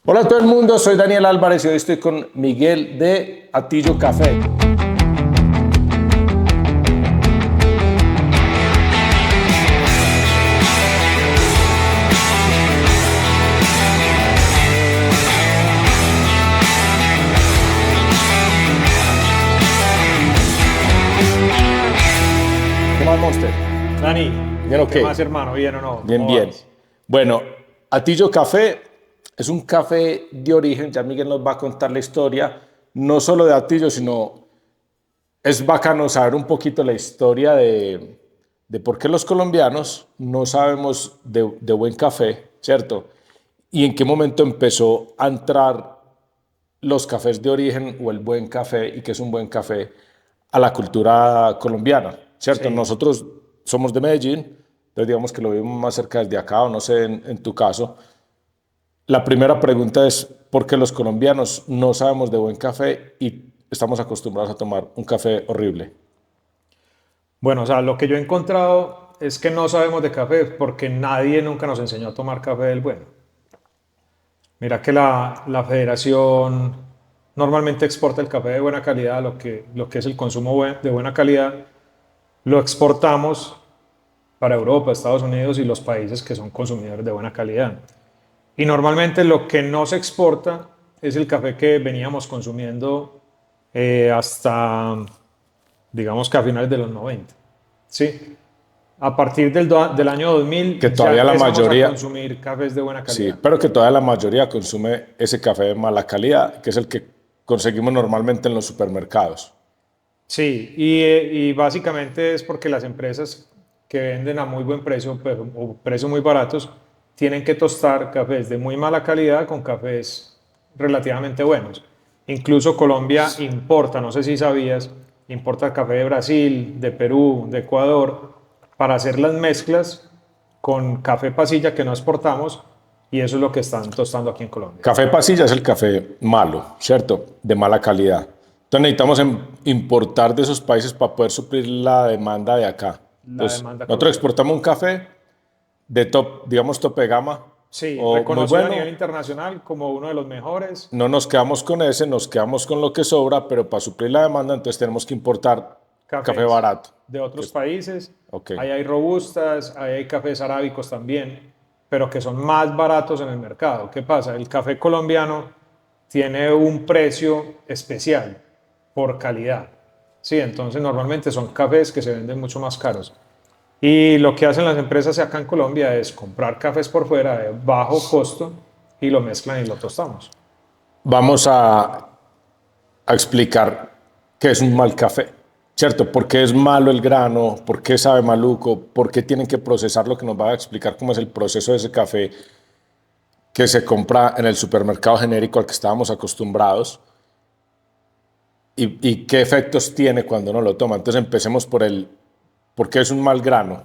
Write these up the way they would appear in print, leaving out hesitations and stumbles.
Hola a todo el mundo, soy Daniel Álvarez y hoy estoy con Miguel de Atillo Café. ¿Qué más, Monster? Dani, ¿Bien o ¿qué qué? más, hermano? ¿Bien o no? Bien, ¿Cómo bien. vas? Bueno, Atillo Café es un café de origen, ya Miguel nos va a contar la historia, no solo de Atillo, sino es bacano saber un poquito la historia de por qué los colombianos no sabemos de buen café, ¿cierto? Y en qué momento empezó a entrar los cafés de origen o el buen café y qué es un buen café a la cultura colombiana, ¿cierto? Sí. Nosotros somos de Medellín, entonces digamos que lo vivimos más cerca desde acá, o no sé en tu caso. La primera pregunta es, ¿por qué los colombianos no sabemos de buen café y estamos acostumbrados a tomar un café horrible? Bueno, o sea, lo que yo he encontrado es que no sabemos de café porque nadie nunca nos enseñó a tomar café del bueno. Mira que la federación normalmente exporta el café de buena calidad, lo que es el consumo de buena calidad, lo exportamos para Europa, Estados Unidos y los países que son consumidores de buena calidad. Y normalmente lo que no se exporta es el café que veníamos consumiendo hasta, digamos que a finales de los 90. ¿Sí? A partir del año Que 2000 ya todavía la empezamos a mayoría, consumir cafés de buena sí, calidad. pero que todavía la mayoría consume ese café de mala calidad, que es el que conseguimos normalmente en los supermercados. Sí, y básicamente es porque las empresas que venden a muy buen precio pero, o precios muy baratos tienen que tostar cafés de muy mala calidad con cafés relativamente buenos. Incluso Colombia importa, no sé si sabías, importa café de Brasil, de Perú, de Ecuador, para hacer las mezclas con café pasilla que no exportamos y eso es lo que están tostando aquí en Colombia. Café pasilla es el café malo, ¿cierto? De mala calidad. Entonces necesitamos importar de esos países para poder suplir la demanda de acá. La Entonces, demanda nosotros colombiana. exportamos un café de top, digamos, tope gama Sí, o muy reconocido a bueno. nivel internacional como uno de los mejores. No nos quedamos con ese, nos quedamos con lo que sobra, pero para suplir la demanda, entonces tenemos que importar café Cafés barato. de Que otros es- países. ok. Ahí hay robustas, ahí hay cafés arábicos también, pero que son más baratos en el mercado. ¿Qué pasa? El café colombiano tiene un precio especial por calidad. Sí, entonces normalmente son cafés que se venden mucho más caros. Y lo que hacen las empresas acá en Colombia es comprar cafés por fuera de bajo costo y lo mezclan y lo tostamos. Vamos a explicar qué es un mal café, ¿cierto? ¿Por qué es malo el grano? ¿Por qué sabe maluco? ¿Por qué tienen que procesar lo que nos va a explicar cómo es el proceso de ese café que se compra en el supermercado genérico al que estábamos acostumbrados? Y qué efectos tiene cuando uno lo toma? Entonces empecemos por qué es un mal grano.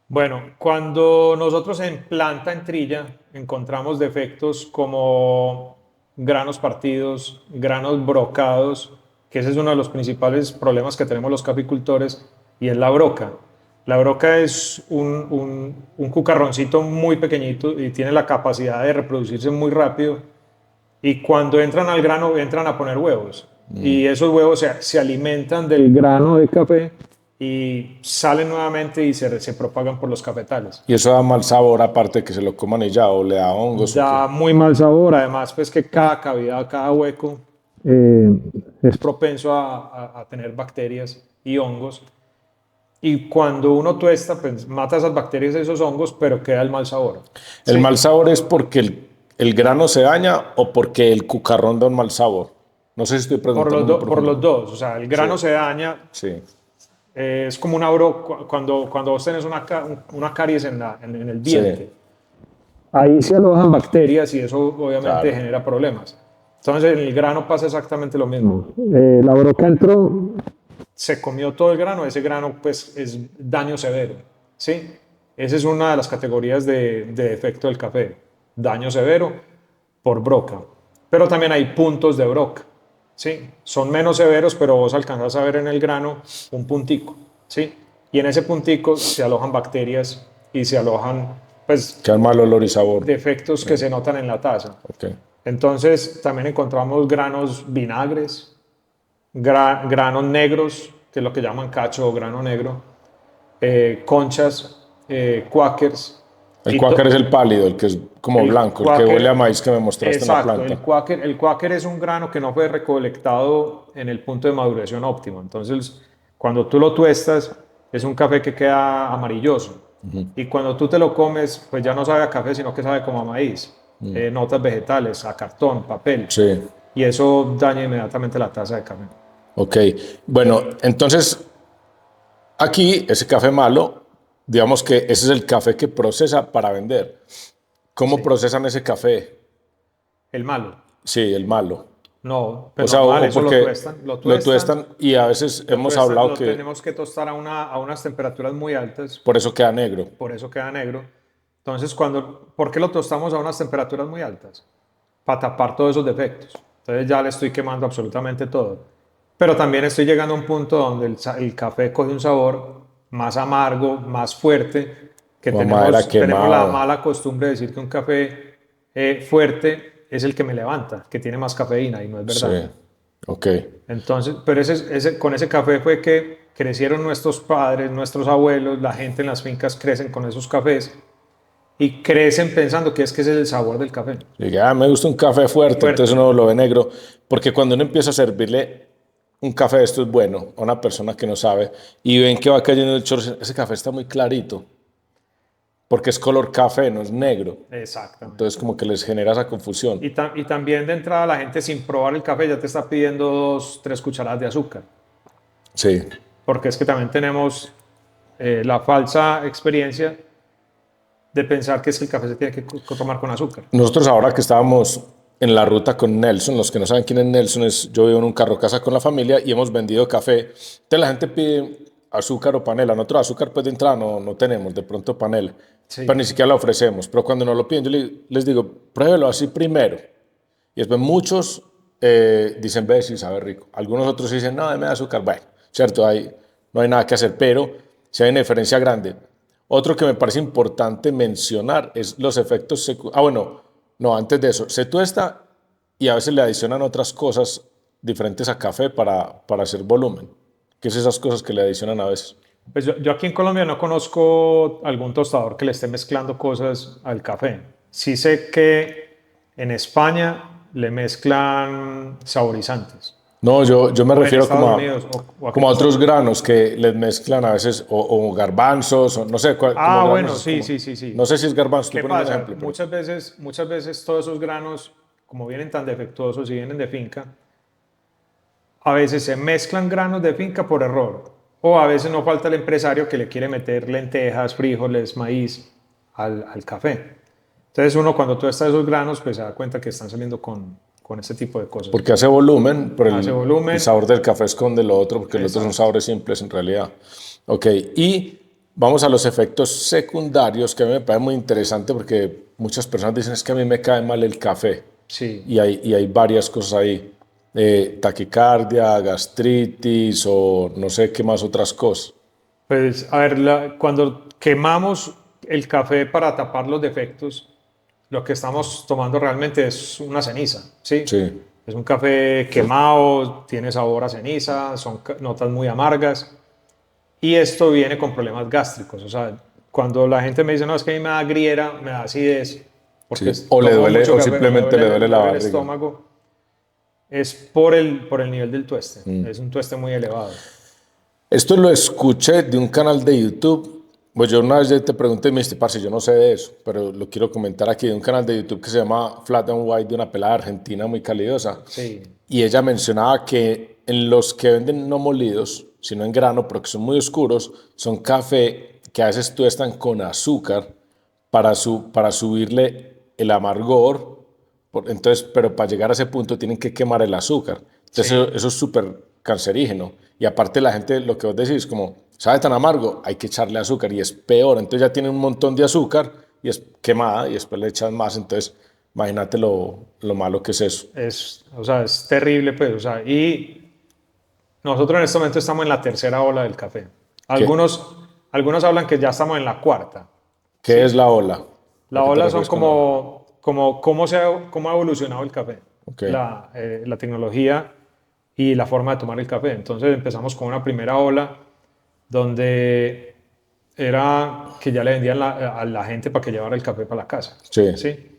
Bueno, cuando nosotros en planta, en trilla, encontramos defectos como granos partidos, granos brocados, que ese es uno de los principales problemas que tenemos los caficultores, y es la broca. La broca es un cucarroncito muy pequeñito y tiene la capacidad de reproducirse muy rápido y cuando entran al grano entran a poner huevos y esos huevos se alimentan del grano de café y salen nuevamente y se propagan por los cafetales. Y eso da mal sabor, aparte de que se lo coman y ya, o le da hongos o qué. Da muy mal sabor, además pues que cada cavidad, cada hueco es propenso a tener bacterias y hongos. Y cuando uno tuesta, pues mata esas bacterias y esos hongos, pero queda el mal sabor. ¿El ¿Sí? mal sabor es porque el grano se daña o porque el cucarrón da un mal sabor? No sé si estoy preguntando muy Por los profundo. dos, o sea, el Sí, grano se daña. sí, Es como una cuando vos tenés una caries en el sí, diente. Ahí se alojan bacterias y eso obviamente claro. genera problemas. Entonces en el grano pasa exactamente lo mismo. La broca entró, se comió todo el grano, ese grano pues es daño severo. ¿Sí? Esa es una de las categorías de defecto del café. Daño severo por broca. Pero también hay puntos de broca. ¿Sí? Son menos severos, pero vos alcanzás a ver en el grano un puntico. ¿Sí? Y en ese puntico se alojan bacterias y se alojan pues, Queda mal olor y sabor. defectos que se notan en la taza. Ok. Entonces también encontramos granos vinagres, granos negros, que es lo que llaman cacho o grano negro, conchas, quakers. El cuáquer es el pálido, el que es como El blanco, el que huele a quaker, maíz que me mostraste en la exacto, planta. el quaker es un grano que no fue recolectado en el punto de maduración óptimo. Entonces, cuando tú lo tuestas, es un café que queda amarilloso. Y cuando tú te lo comes, pues ya no sabe a café, sino que sabe como a maíz. Notas vegetales, a cartón, papel. Sí. Y eso daña inmediatamente la taza de café. Ok. Bueno, entonces aquí ese café malo, digamos que ese es el café que procesa para vender. ¿Cómo Sí. procesan ese café? El malo. Sí, el malo. No, O pues sea, normal, o eso porque lo lo tuestan, tuestan y a veces lo hemos tuestan, hablado lo que tenemos que tostar a unas temperaturas muy altas, por eso queda negro. por eso queda negro. Entonces, ¿por qué lo tostamos a unas temperaturas muy altas? Para tapar todos esos defectos. Entonces ya le estoy quemando absolutamente todo. Pero también estoy llegando a un punto donde el café coge un sabor más amargo, más fuerte, que Como a madera tenemos la quemado. mala costumbre de decir que un café fuerte es el que me levanta, que tiene más cafeína, y no es verdad. Sí. Ok. Entonces, pero con ese café fue que crecieron nuestros padres, nuestros abuelos, la gente en las fincas crecen con esos cafés y crecen pensando que ese es el sabor del café. Y que, me gusta un café fuerte, entonces Fuerte. uno lo ve negro. Porque cuando uno empieza a servirle un café de esto es bueno a una persona que no sabe y ven que va cayendo el chorro, ese café está muy clarito. Porque es color café, no es negro. Exactamente. Entonces como que les genera esa confusión. Y también de entrada la gente sin probar el café ya te está pidiendo 2, 3 cucharadas de azúcar. Sí. Porque es que también tenemos la falsa experiencia de pensar que es que el café se tiene que tomar con azúcar. Nosotros ahora que estábamos en la ruta con Nelson, los que no saben quién es Nelson, yo vivo en un carro casa con la familia y hemos vendido café. Entonces la gente pide azúcar o panela. Nosotros azúcar pues de entrada no tenemos, de pronto panela. Sí. Pero ni siquiera la ofrecemos. Pero cuando nos lo piden, yo les digo, pruébelo así primero. Y después muchos dicen, ve, sí, sabe rico. Algunos otros dicen, no, dame azúcar. Bueno, cierto, no hay nada que hacer, pero sí hay una diferencia grande. Otro que me parece importante mencionar es los efectos secundarios. Ah, bueno, no, antes de eso, se tuesta y a veces le adicionan otras cosas diferentes a café para hacer volumen. ¿Qué es esas cosas que le adicionan a veces? Pues yo aquí en Colombia no conozco algún tostador que le esté mezclando cosas al café. Sí sé que en España le mezclan saborizantes. No, yo me O en refiero Estados Unidos. ¿O a qué como a te otros estás? granos que les mezclan a veces, o garbanzos, o no sé, como Ah, bueno, granos, sí, sí, sí, no sí. sé si es garbanzo, estoy ¿Qué poniendo un pasa? ejemplo, pero Muchas veces todos esos granos, como vienen tan defectuosos y vienen de finca, a veces se mezclan granos de finca por error. O a veces no falta el empresario que le quiere meter lentejas, frijoles, maíz al café. Entonces uno cuando tú estás esos granos, pues se da cuenta que están saliendo con este tipo de cosas. porque hace volumen, pero Hace el volumen. sabor del café esconde lo otro, porque los otros son Exacto. sabores simples en realidad. Ok, y vamos a los efectos secundarios, que a mí me parece muy interesante porque muchas personas dicen es que a mí me cae mal el café. Sí. Y hay varias cosas ahí. Taquicardia, gastritis o no sé qué más otras cosas. Pues a ver, cuando quemamos el café para tapar los defectos, lo que estamos tomando realmente es una ceniza, ¿sí? Sí. Es un café quemado, tiene sabor a ceniza, son notas muy amargas y esto viene con problemas gástricos. O sea, cuando la gente me dice, no, es que a mí me da griera, me da acidez, porque Sí. O le tomo duele, mucho o café o simplemente le duele me la duele el barriga. estómago, es por el nivel del tueste. Es un tueste muy elevado. Esto lo escuché de un canal de YouTube. Pues yo una vez ya te pregunté y me dijiste, parce, yo no sé de eso, pero lo quiero comentar aquí, de un canal de YouTube que se llama Flat and White, de una pelada argentina muy calidosa. Sí, Y ella mencionaba que en los que venden no molidos, sino en grano, porque son muy oscuros, son café que a veces tuestan con azúcar para subirle el amargor. Entonces, pero para llegar a ese punto tienen que quemar el azúcar. Entonces, sí. eso es súper cancerígeno. Y aparte la gente, lo que vos decís, como, sabe tan amargo, hay que echarle azúcar y es peor. Entonces ya tiene un montón de azúcar y es quemada y después le echan más. Entonces, imagínate lo malo que es eso. O sea, es terrible, pues. O sea, y nosotros en este momento estamos en la tercera ola del café. ¿Qué, Algunos hablan que ya estamos en la cuarta. qué es la ola? La ¿A qué te ola son refieres con ola? cómo ha evolucionado el café, Ok, la tecnología y la forma de tomar el café. Entonces empezamos con una primera ola donde era que ya le vendían a la gente para que llevara el café para la casa. sí, ¿Sí?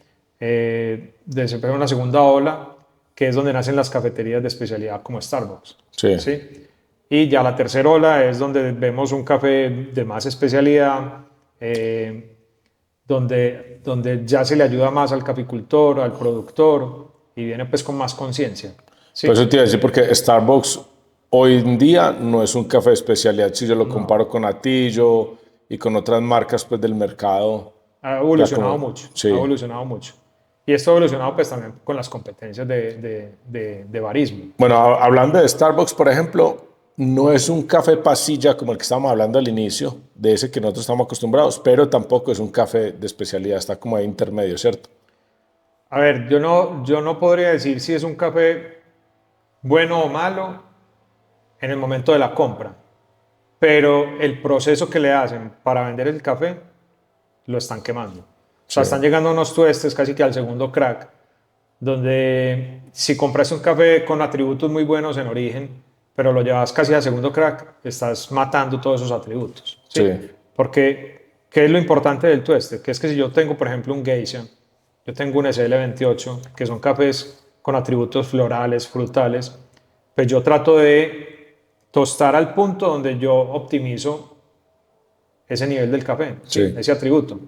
Después una segunda ola que es donde nacen las cafeterías de especialidad como Starbucks. sí. ¿Sí? Y ya la tercera ola es donde vemos un café de más especialidad, eh, donde ya se le ayuda más al caficultor, al productor, y viene pues con más conciencia. Por eso ¿Sí? te iba a decir, porque Starbucks hoy en día no es un café de especialidad. Si yo lo No, comparo con Atillo y con otras marcas pues, del mercado, ha ya evolucionado como, mucho, ha sí. evolucionado mucho. Y esto ha evolucionado pues también con las competencias de barismo. Bueno, hablando de Starbucks, por ejemplo, no es un café pasilla como el que estábamos hablando al inicio, de ese que nosotros estamos acostumbrados, pero tampoco es un café de especialidad, está como ahí intermedio, ¿cierto? A ver, yo no podría decir si es un café bueno o malo en el momento de la compra, pero el proceso que le hacen para vender el café lo están quemando. O sea, Sí, están llegando unos tuestes casi que al segundo crack, donde si compras un café con atributos muy buenos en origen, pero lo llevas casi al segundo crack, estás matando todos esos atributos, ¿sí? sí, Porque, ¿qué es lo importante del tueste? Que es que si yo tengo, por ejemplo, un Geisha, yo tengo un SL28, que son cafés con atributos florales, frutales, pues yo trato de tostar al punto donde yo optimizo ese nivel del café, ¿sí? sí, Ese atributo.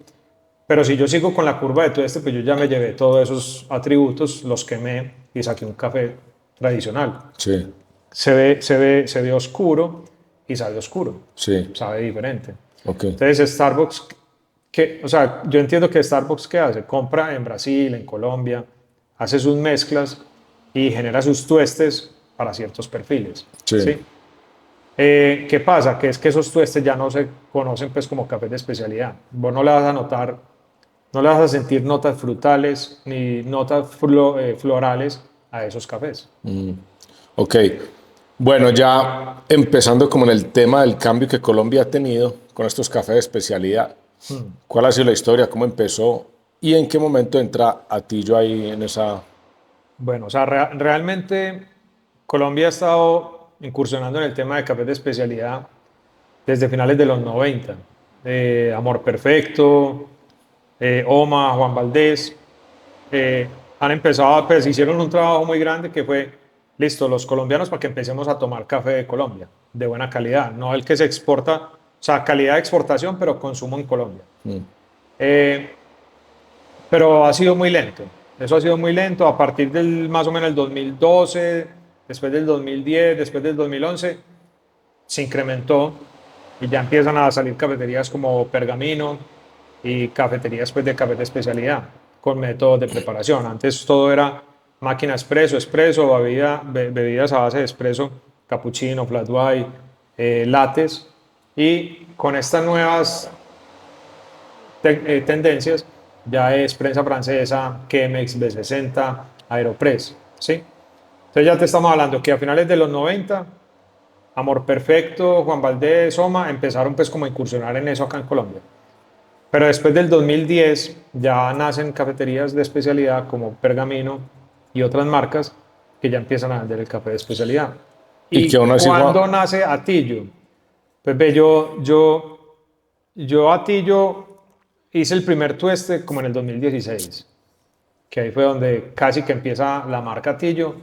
Pero si yo sigo con la curva de tueste, pues yo ya me llevé todos esos atributos, los quemé y saqué un café tradicional. sí, Se ve oscuro y sabe oscuro, sí, sabe diferente. ok, Entonces Starbucks, o sea, yo entiendo que Starbucks ¿qué hace? Compra en Brasil, en Colombia, hace sus mezclas y genera sus tuestes para ciertos perfiles, sí. ¿sí? ¿Qué pasa? Que es que esos tuestes ya no se conocen pues como cafés de especialidad. Vos no le vas a notar, no le vas a sentir notas frutales ni notas florales a esos cafés. Ok, bueno, ya empezando como en el tema del cambio que Colombia ha tenido con estos cafés de especialidad, ¿cuál ha sido la historia? ¿Cómo empezó? ¿Y en qué momento entra Atillo ahí en esa... Bueno, o sea, realmente Colombia ha estado incursionando en el tema de cafés de especialidad desde finales de los 90. Amor Perfecto, Oma, Juan Valdés, han empezado, pues hicieron un trabajo muy grande que fue, listo, los colombianos para que empecemos a tomar café de Colombia, de buena calidad, no el que se exporta, o sea, calidad de exportación, pero consumo en Colombia. Eh, pero ha sido muy lento. Eso ha sido muy lento. A partir del más o menos el 2012, después del 2010, después del 2011, se incrementó y ya empiezan a salir cafeterías como Pergamino y cafeterías pues, de café de especialidad con métodos de preparación. Antes todo era máquina expreso, expreso, bebidas a base de expreso, cappuccino, flat white, lattes. Y con estas nuevas tendencias ya es prensa francesa, Chemex, B60, Aeropress, ¿sí? Entonces ya te estamos hablando que a finales de los 90, Amor Perfecto, Juan Valdez, Soma, empezaron pues como a incursionar en eso acá en Colombia. Pero después del 2010 ya nacen cafeterías de especialidad como Pergamino y otras marcas que ya empiezan a vender el café de especialidad. Y que ¿Y aún así, Juan, cuándo nace Atillo? Pues ve, yo Atillo hice el primer tueste como en el 2016, que ahí fue donde casi que empieza la marca Atillo,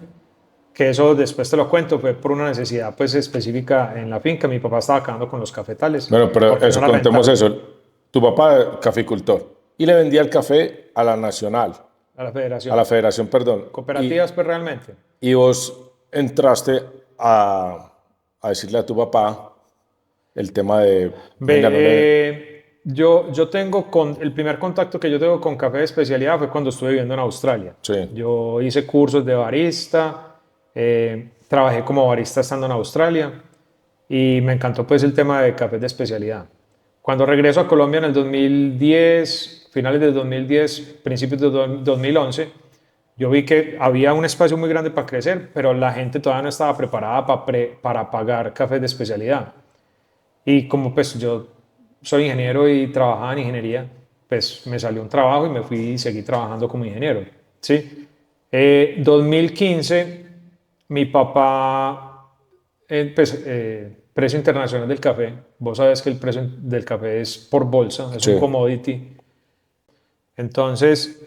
que eso después te lo cuento, fue por una necesidad pues específica en la finca. Mi papá estaba acabando con los cafetales bueno, pero porque no eso, la contemos rentaban eso. Tu papá, caficultor, y le vendía el café a la Nacional, a la a la federación. Federación, perdón. Cooperativas pues realmente. Y vos entraste a decirle a tu papá el tema de, venga, no le... Yo tengo el primer contacto que yo tengo con café de especialidad fue cuando estuve viviendo en Australia. Sí, Yo hice cursos de barista, trabajé como barista estando en Australia y me encantó pues el tema de café de especialidad. Cuando regreso a Colombia en el 2010, finales del 2010, principios de 2011, yo vi que había un espacio muy grande para crecer, pero la gente todavía no estaba preparada para pagar cafés de especialidad. Y como pues yo soy ingeniero y trabajaba en ingeniería, pues me salió un trabajo y me fui y seguí trabajando como ingeniero, ¿sí? 2015, mi papá, precio internacional del café, vos sabes que el precio del café es por bolsa, es un Sí, commodity. Entonces,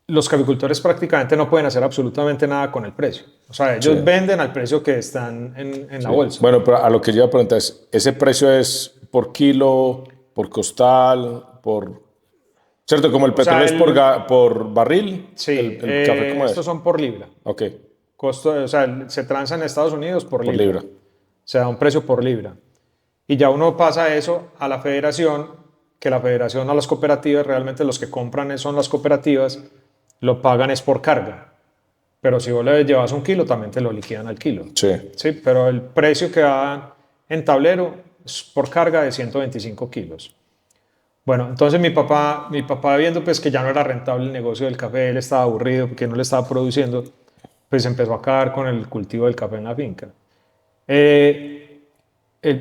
los caficultores prácticamente no pueden hacer absolutamente nada con el precio. O sea, sí, ellos venden al precio que están en la sí. bolsa. Bueno, pero a lo que yo iba a preguntar es, ¿ese precio es por kilo, por costal, por... ¿Cierto? Como el O sea, petróleo es por barril, sí, el café cómo estos es. son por libra. Ok, Costo, o sea, se transa en Estados Unidos por por libra. libra. Se da un precio por libra. Y ya uno pasa eso a la federación, que la federación a las cooperativas, realmente los que compran son las cooperativas, lo pagan es por carga. Pero si vos le llevas un kilo, también te lo liquidan al kilo. Sí, Sí, pero el precio que da en tablero es por carga de 125 kilos. Bueno, entonces mi papá viendo pues que ya no era rentable el negocio del café, él estaba aburrido porque no le estaba produciendo, pues empezó a acabar con el cultivo del café en la finca. Eh,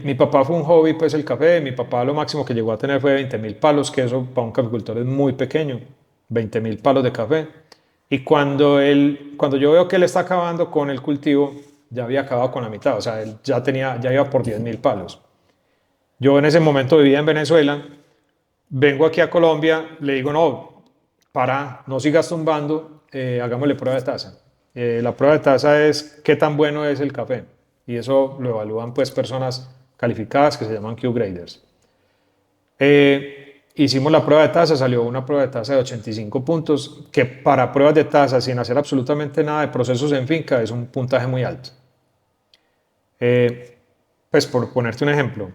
mi papá fue un hobby, pues el café. Mi papá lo máximo que llegó a tener fue 20.000 palos, que eso para un caficultor es muy pequeño, 20.000 palos de café. Y cuando yo veo que él está acabando con el cultivo, ya había acabado con la mitad, o sea, él ya iba por 10.000 palos. Yo en ese momento vivía en Venezuela, vengo aquí a Colombia, le digo, no, no sigas tumbando, hagámosle prueba de taza. La prueba de taza es qué tan bueno es el café. Y eso lo evalúan pues personas calificadas que se llaman Q-graders. Hicimos la prueba de taza, salió una prueba de taza de 85 puntos, que para pruebas de taza sin hacer absolutamente nada de procesos en finca es un puntaje muy alto. Pues por ponerte un ejemplo,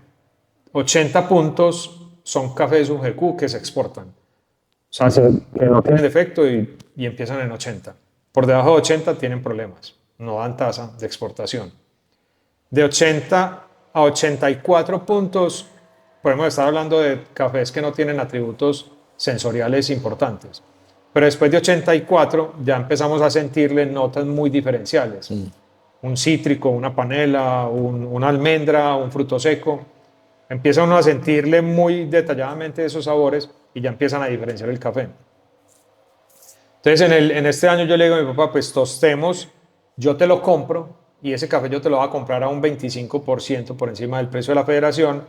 80 puntos son cafés UGQ que se exportan. O sea, que no tienen defecto y empiezan en 80. Por debajo de 80 tienen problemas, no dan tasa de exportación. De 80 a 84 puntos, podemos estar hablando de cafés que no tienen atributos sensoriales importantes. Pero después de 84 ya empezamos a sentirle notas muy diferenciales. Un cítrico, una panela, una almendra, un fruto seco. Empieza uno a sentirle muy detalladamente esos sabores y ya empiezan a diferenciar el café. Entonces, en este año yo le digo a mi papá, pues tostemos, yo te lo compro y ese café yo te lo voy a comprar a un 25% por encima del precio de la federación,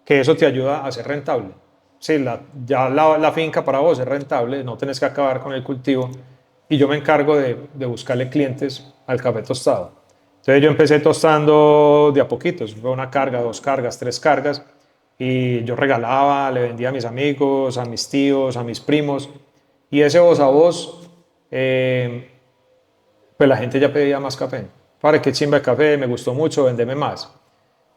que eso te ayuda a ser rentable. Sí, ya la finca para vos es rentable, no tenés que acabar con el cultivo y yo me encargo de buscarle clientes al café tostado. Entonces yo empecé tostando de a poquitos, fue una carga, dos cargas, tres cargas, y yo regalaba, le vendía a mis amigos, a mis tíos, a mis primos, y ese voz a voz, pues la gente ya pedía más café. Para qué chimba de café, me gustó mucho, vendeme más.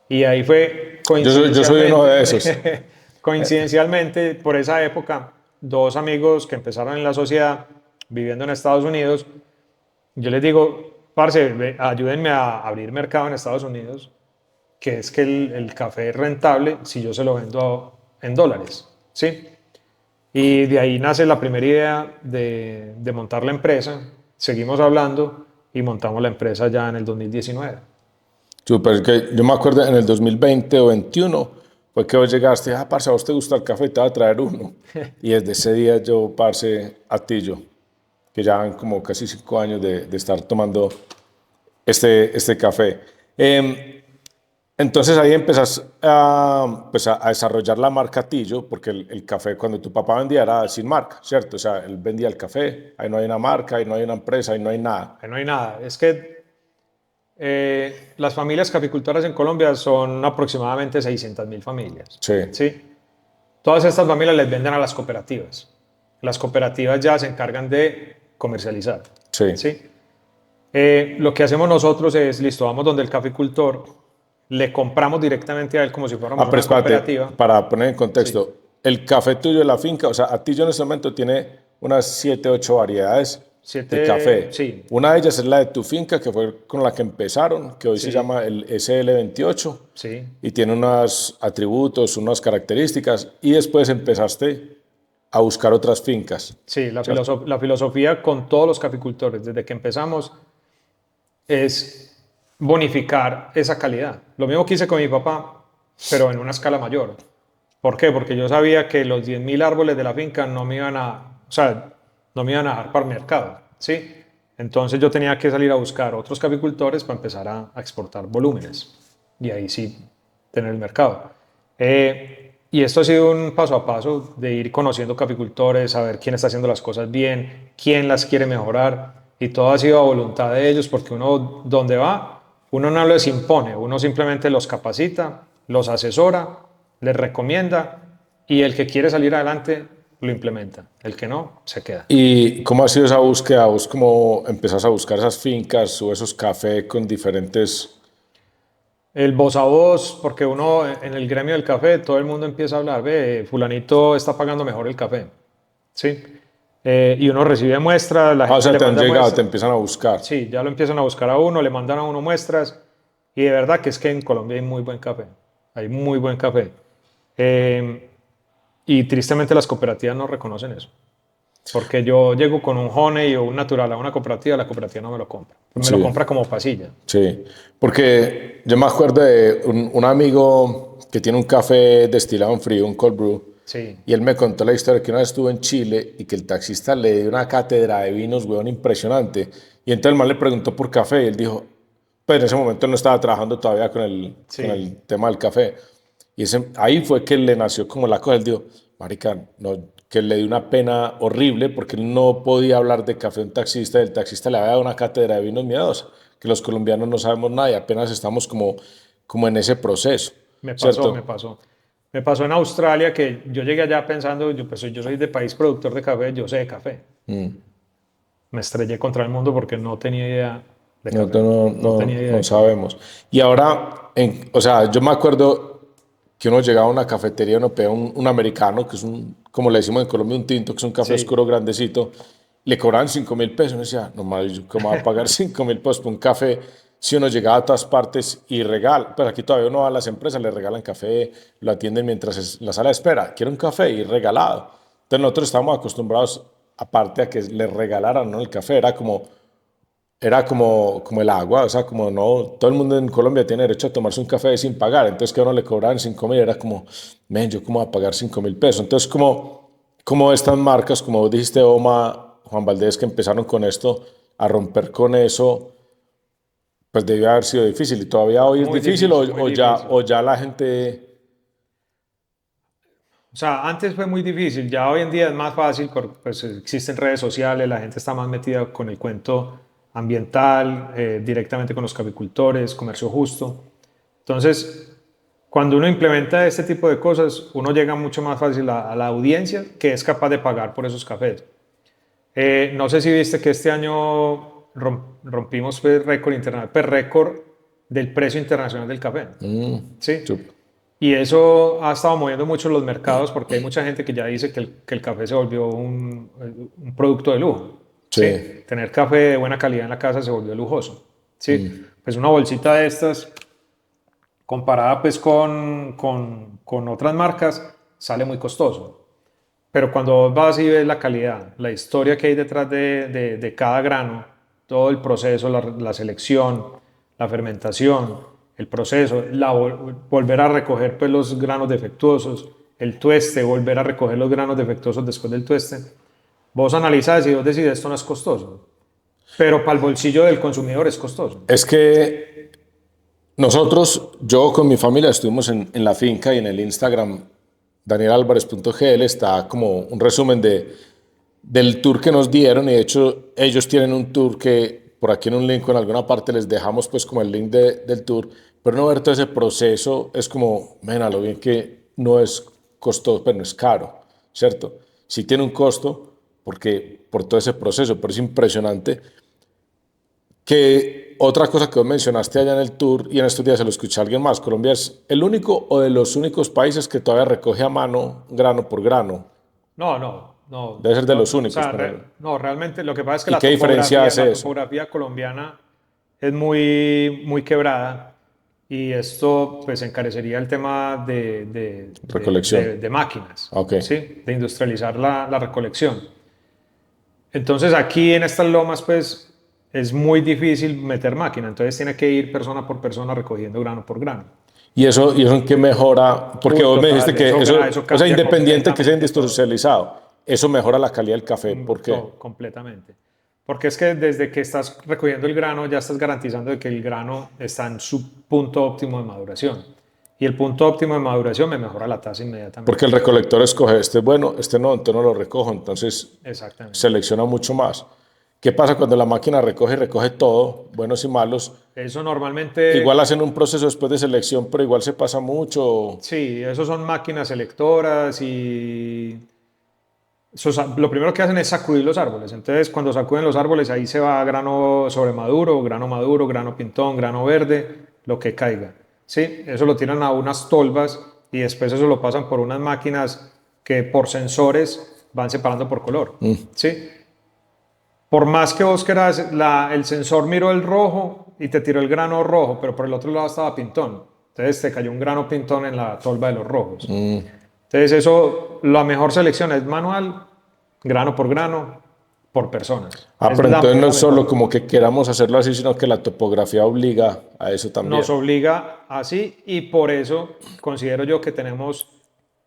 Y ahí fue yo soy uno de esos. coincidencialmente, coincidencialmente, por esa época, dos amigos que empezaron en la sociedad viviendo en Estados Unidos, yo les digo, parce, ayúdenme a abrir mercado en Estados Unidos, que es que el café es rentable si yo se lo vendo en dólares, ¿sí? Y de ahí nace la primera idea de montar la empresa. Seguimos hablando y montamos la empresa ya en el 2019. Súper, que yo me acuerdo en el 2020 o 21 fue que vos llegaste, parce, a vos te gusta el café, te voy a traer uno. Y desde ese día yo, parce, a Tillo, que ya van como casi 5 años de estar tomando este café. Entonces ahí empezás pues a desarrollar la marca Tillo, porque el café cuando tu papá vendía era sin marca, ¿cierto? O sea, él vendía el café, ahí no hay una marca, ahí no hay una empresa, ahí no hay nada. Ahí no hay nada. Es que las familias caficultoras en Colombia son aproximadamente 600.000 familias. Sí, ¿Sí? Todas estas familias les venden a las cooperativas. Las cooperativas ya se encargan de comercializar. sí. ¿Sí? Lo que hacemos nosotros es, listo, vamos donde el caficultor, le compramos directamente a él como si fuéramos Pero una espérate, cooperativa. para poner en Sí. contexto, el café tuyo de la finca, o sea, Atillo en este momento tiene unas 7, 8 variedades de café. Sí, Una de ellas es la de tu finca, que fue con la que empezaron, que hoy se sí, llama el SL28, sí. y tiene unos atributos, unas características, y después empezaste a buscar otras fincas, Sí, ¿cierto? la filosofía con todos los caficultores, desde que empezamos, es bonificar esa calidad. Lo mismo que hice con mi papá, pero en una escala mayor. ¿Por qué? Porque yo sabía que los 10.000 árboles de la finca no me iban a, o sea, no me iban a dar para el mercado, ¿sí? Entonces yo tenía que salir a buscar otros caficultores para empezar a exportar volúmenes y ahí sí tener el mercado. Y esto ha sido un paso a paso de ir conociendo caficultores, saber quién está haciendo las cosas bien, quién las quiere mejorar y todo ha sido a voluntad de ellos porque uno donde va, uno no les impone, uno simplemente los capacita, los asesora, les recomienda y el que quiere salir adelante lo implementa, el que no se queda. ¿Y cómo ha sido esa búsqueda? ¿Vos cómo empezás a buscar esas fincas o esos cafés con diferentes... El voz a voz, porque uno en el gremio del café, todo el mundo empieza a hablar, ve, fulanito está pagando mejor el café, ¿sí? Y uno recibe muestras, la Ah, o gente sea, le te han manda llegado, te muestras, empiezan a buscar. sí, ya lo empiezan a buscar a uno, le mandan a uno muestras, y de verdad que es que en Colombia hay muy buen café, hay muy buen café. Eh, y tristemente las cooperativas no reconocen eso. Porque yo llego con un honey o un natural a una cooperativa, la cooperativa no me lo compra. Me lo Sí, compra como pasilla. sí. Porque yo me acuerdo de un amigo que tiene un café destilado en frío, un cold brew, Sí, y él me contó la historia que una vez estuvo en Chile y que el taxista le dio una cátedra de vinos, weón, impresionante. Y entonces el man le preguntó por café y él dijo, pues en ese momento él no estaba trabajando todavía con sí. el tema del café. Y ahí fue que le nació como la cosa. Él dijo, marica, no, que le dio una pena horrible porque él no podía hablar de café a un taxista y el taxista le había dado una cátedra de vinos miedosa, que los colombianos no sabemos nada y apenas estamos como en ese proceso, Me pasó, me ¿cierto? pasó. Me pasó en Australia que yo llegué allá pensando, yo soy de país productor de café, yo sé de café. Me estrellé contra el mundo porque no tenía idea de café. Nosotros No tenía idea no de café. sabemos. Y ahora, o sea, yo me acuerdo que uno llegaba a una cafetería, uno pedía un americano, que es como le decimos en Colombia, un tinto, que es un café Sí, oscuro grandecito, le cobraban 5.000 pesos. Uno decía, no mames, ¿cómo va a pagar 5.000 pesos por un café si uno llegaba a todas partes y regala? Pero aquí todavía uno va a las empresas, le regalan café, lo atienden mientras es la sala de espera. Quiere un café y regalado. Entonces nosotros estábamos acostumbrados, aparte a que le regalaran, ¿no? El café era como el agua, o sea, como no, todo el mundo en Colombia tiene derecho a tomarse un café sin pagar, entonces que a uno le cobraban 5.000, era como, men, yo cómo voy a pagar 5.000 pesos. Entonces, como estas marcas, como vos dijiste, Oma, Juan Valdés, que empezaron con esto, a romper con eso, pues debió haber sido difícil, y todavía hoy es muy difícil, difícil, muy difícil. o ya la gente, O sea, antes fue muy difícil, ya hoy en día es más fácil, pues existen redes sociales, la gente está más metida con el cuento ambiental, directamente con los caficultores, comercio justo. Entonces, cuando uno implementa este tipo de cosas, uno llega mucho más fácil a la audiencia que es capaz de pagar por esos cafés. No sé si viste que este año rompimos pues, récord internacional, pues, récord del precio internacional del café. ¿Sí? sup- Y eso ha estado moviendo mucho los mercados porque hay mucha gente que ya dice que el café se volvió un producto de lujo. ¿Sí? sí, Tener café de buena calidad en la casa se volvió lujoso. ¿Sí? Pues una bolsita de estas, comparada pues con otras marcas, sale muy costoso. Pero cuando vos vas y ves la calidad, la historia que hay detrás de cada grano, todo el proceso, la selección, la fermentación, el proceso, volver a recoger pues, los granos defectuosos, el tueste, volver a recoger los granos defectuosos después del tueste, vos analizás y vos decís, esto no es costoso, pero para el bolsillo del consumidor es costoso. es que nosotros, yo con mi familia estuvimos en la finca y en el Instagram danielalvarez.gl está como un resumen del tour que nos dieron y de hecho ellos tienen un tour que por aquí en un link o en alguna parte les dejamos pues como el link del tour, pero no ver todo ese proceso es como, mena, lo bien que no es costoso, pero no es caro, ¿cierto? Sí tiene un costo porque por todo ese proceso, pero es impresionante que otra cosa que vos mencionaste allá en el tour y en estos días se lo escuché a alguien más, Colombia es el único o de los únicos países que todavía recoge a mano grano por grano. No, no, no, Debe ser de los o únicos, sea, pero no, realmente lo que pasa es que ¿y qué diferencia hace la eso? topografía colombiana es muy, muy quebrada y esto pues encarecería el tema Recolección. de máquinas, Ok. ¿sí? De industrializar la recolección. Entonces aquí en estas lomas pues es muy difícil meter máquina, entonces tiene que ir persona por persona recogiendo grano por grano. ¿Y eso en qué mejora? Porque vos me dijiste que eso, Eso o sea, cambia independiente que sea completamente todo. industrializado, eso mejora la calidad del café. ¿Por qué? Todo, completamente. Porque es que desde que estás recogiendo el grano, ya estás garantizando de que el grano está en su punto óptimo de maduración. Y el punto óptimo de maduración me mejora la tasa Porque inmediatamente. el recolector escoge, este es bueno, este no, entonces no lo recojo, entonces Exactamente. selecciona mucho más. ¿Qué pasa cuando la máquina recoge todo, buenos y malos? Eso Igual normalmente, hacen un proceso después de selección, pero igual se pasa mucho. sí, eso son máquinas selectoras y lo primero que hacen es sacudir los árboles. Entonces, cuando sacuden los árboles, ahí se va grano sobremaduro, grano pintón, grano verde, lo que caiga. ¿Sí? Eso lo tiran a unas tolvas y después eso lo pasan por unas máquinas que por sensores van separando por color. ¿Sí? Por más que vos quieras, el sensor miró el rojo y te tiró el grano rojo, pero por el otro lado estaba pintón. Entonces te cayó un grano pintón en la tolva de los rojos. Entonces eso, la mejor selección es manual, grano, por personas. Es Pero entonces no la es solo mejor. como que queramos hacerlo así, sino que la topografía obliga a eso Nos también. obliga así y por eso considero yo que tenemos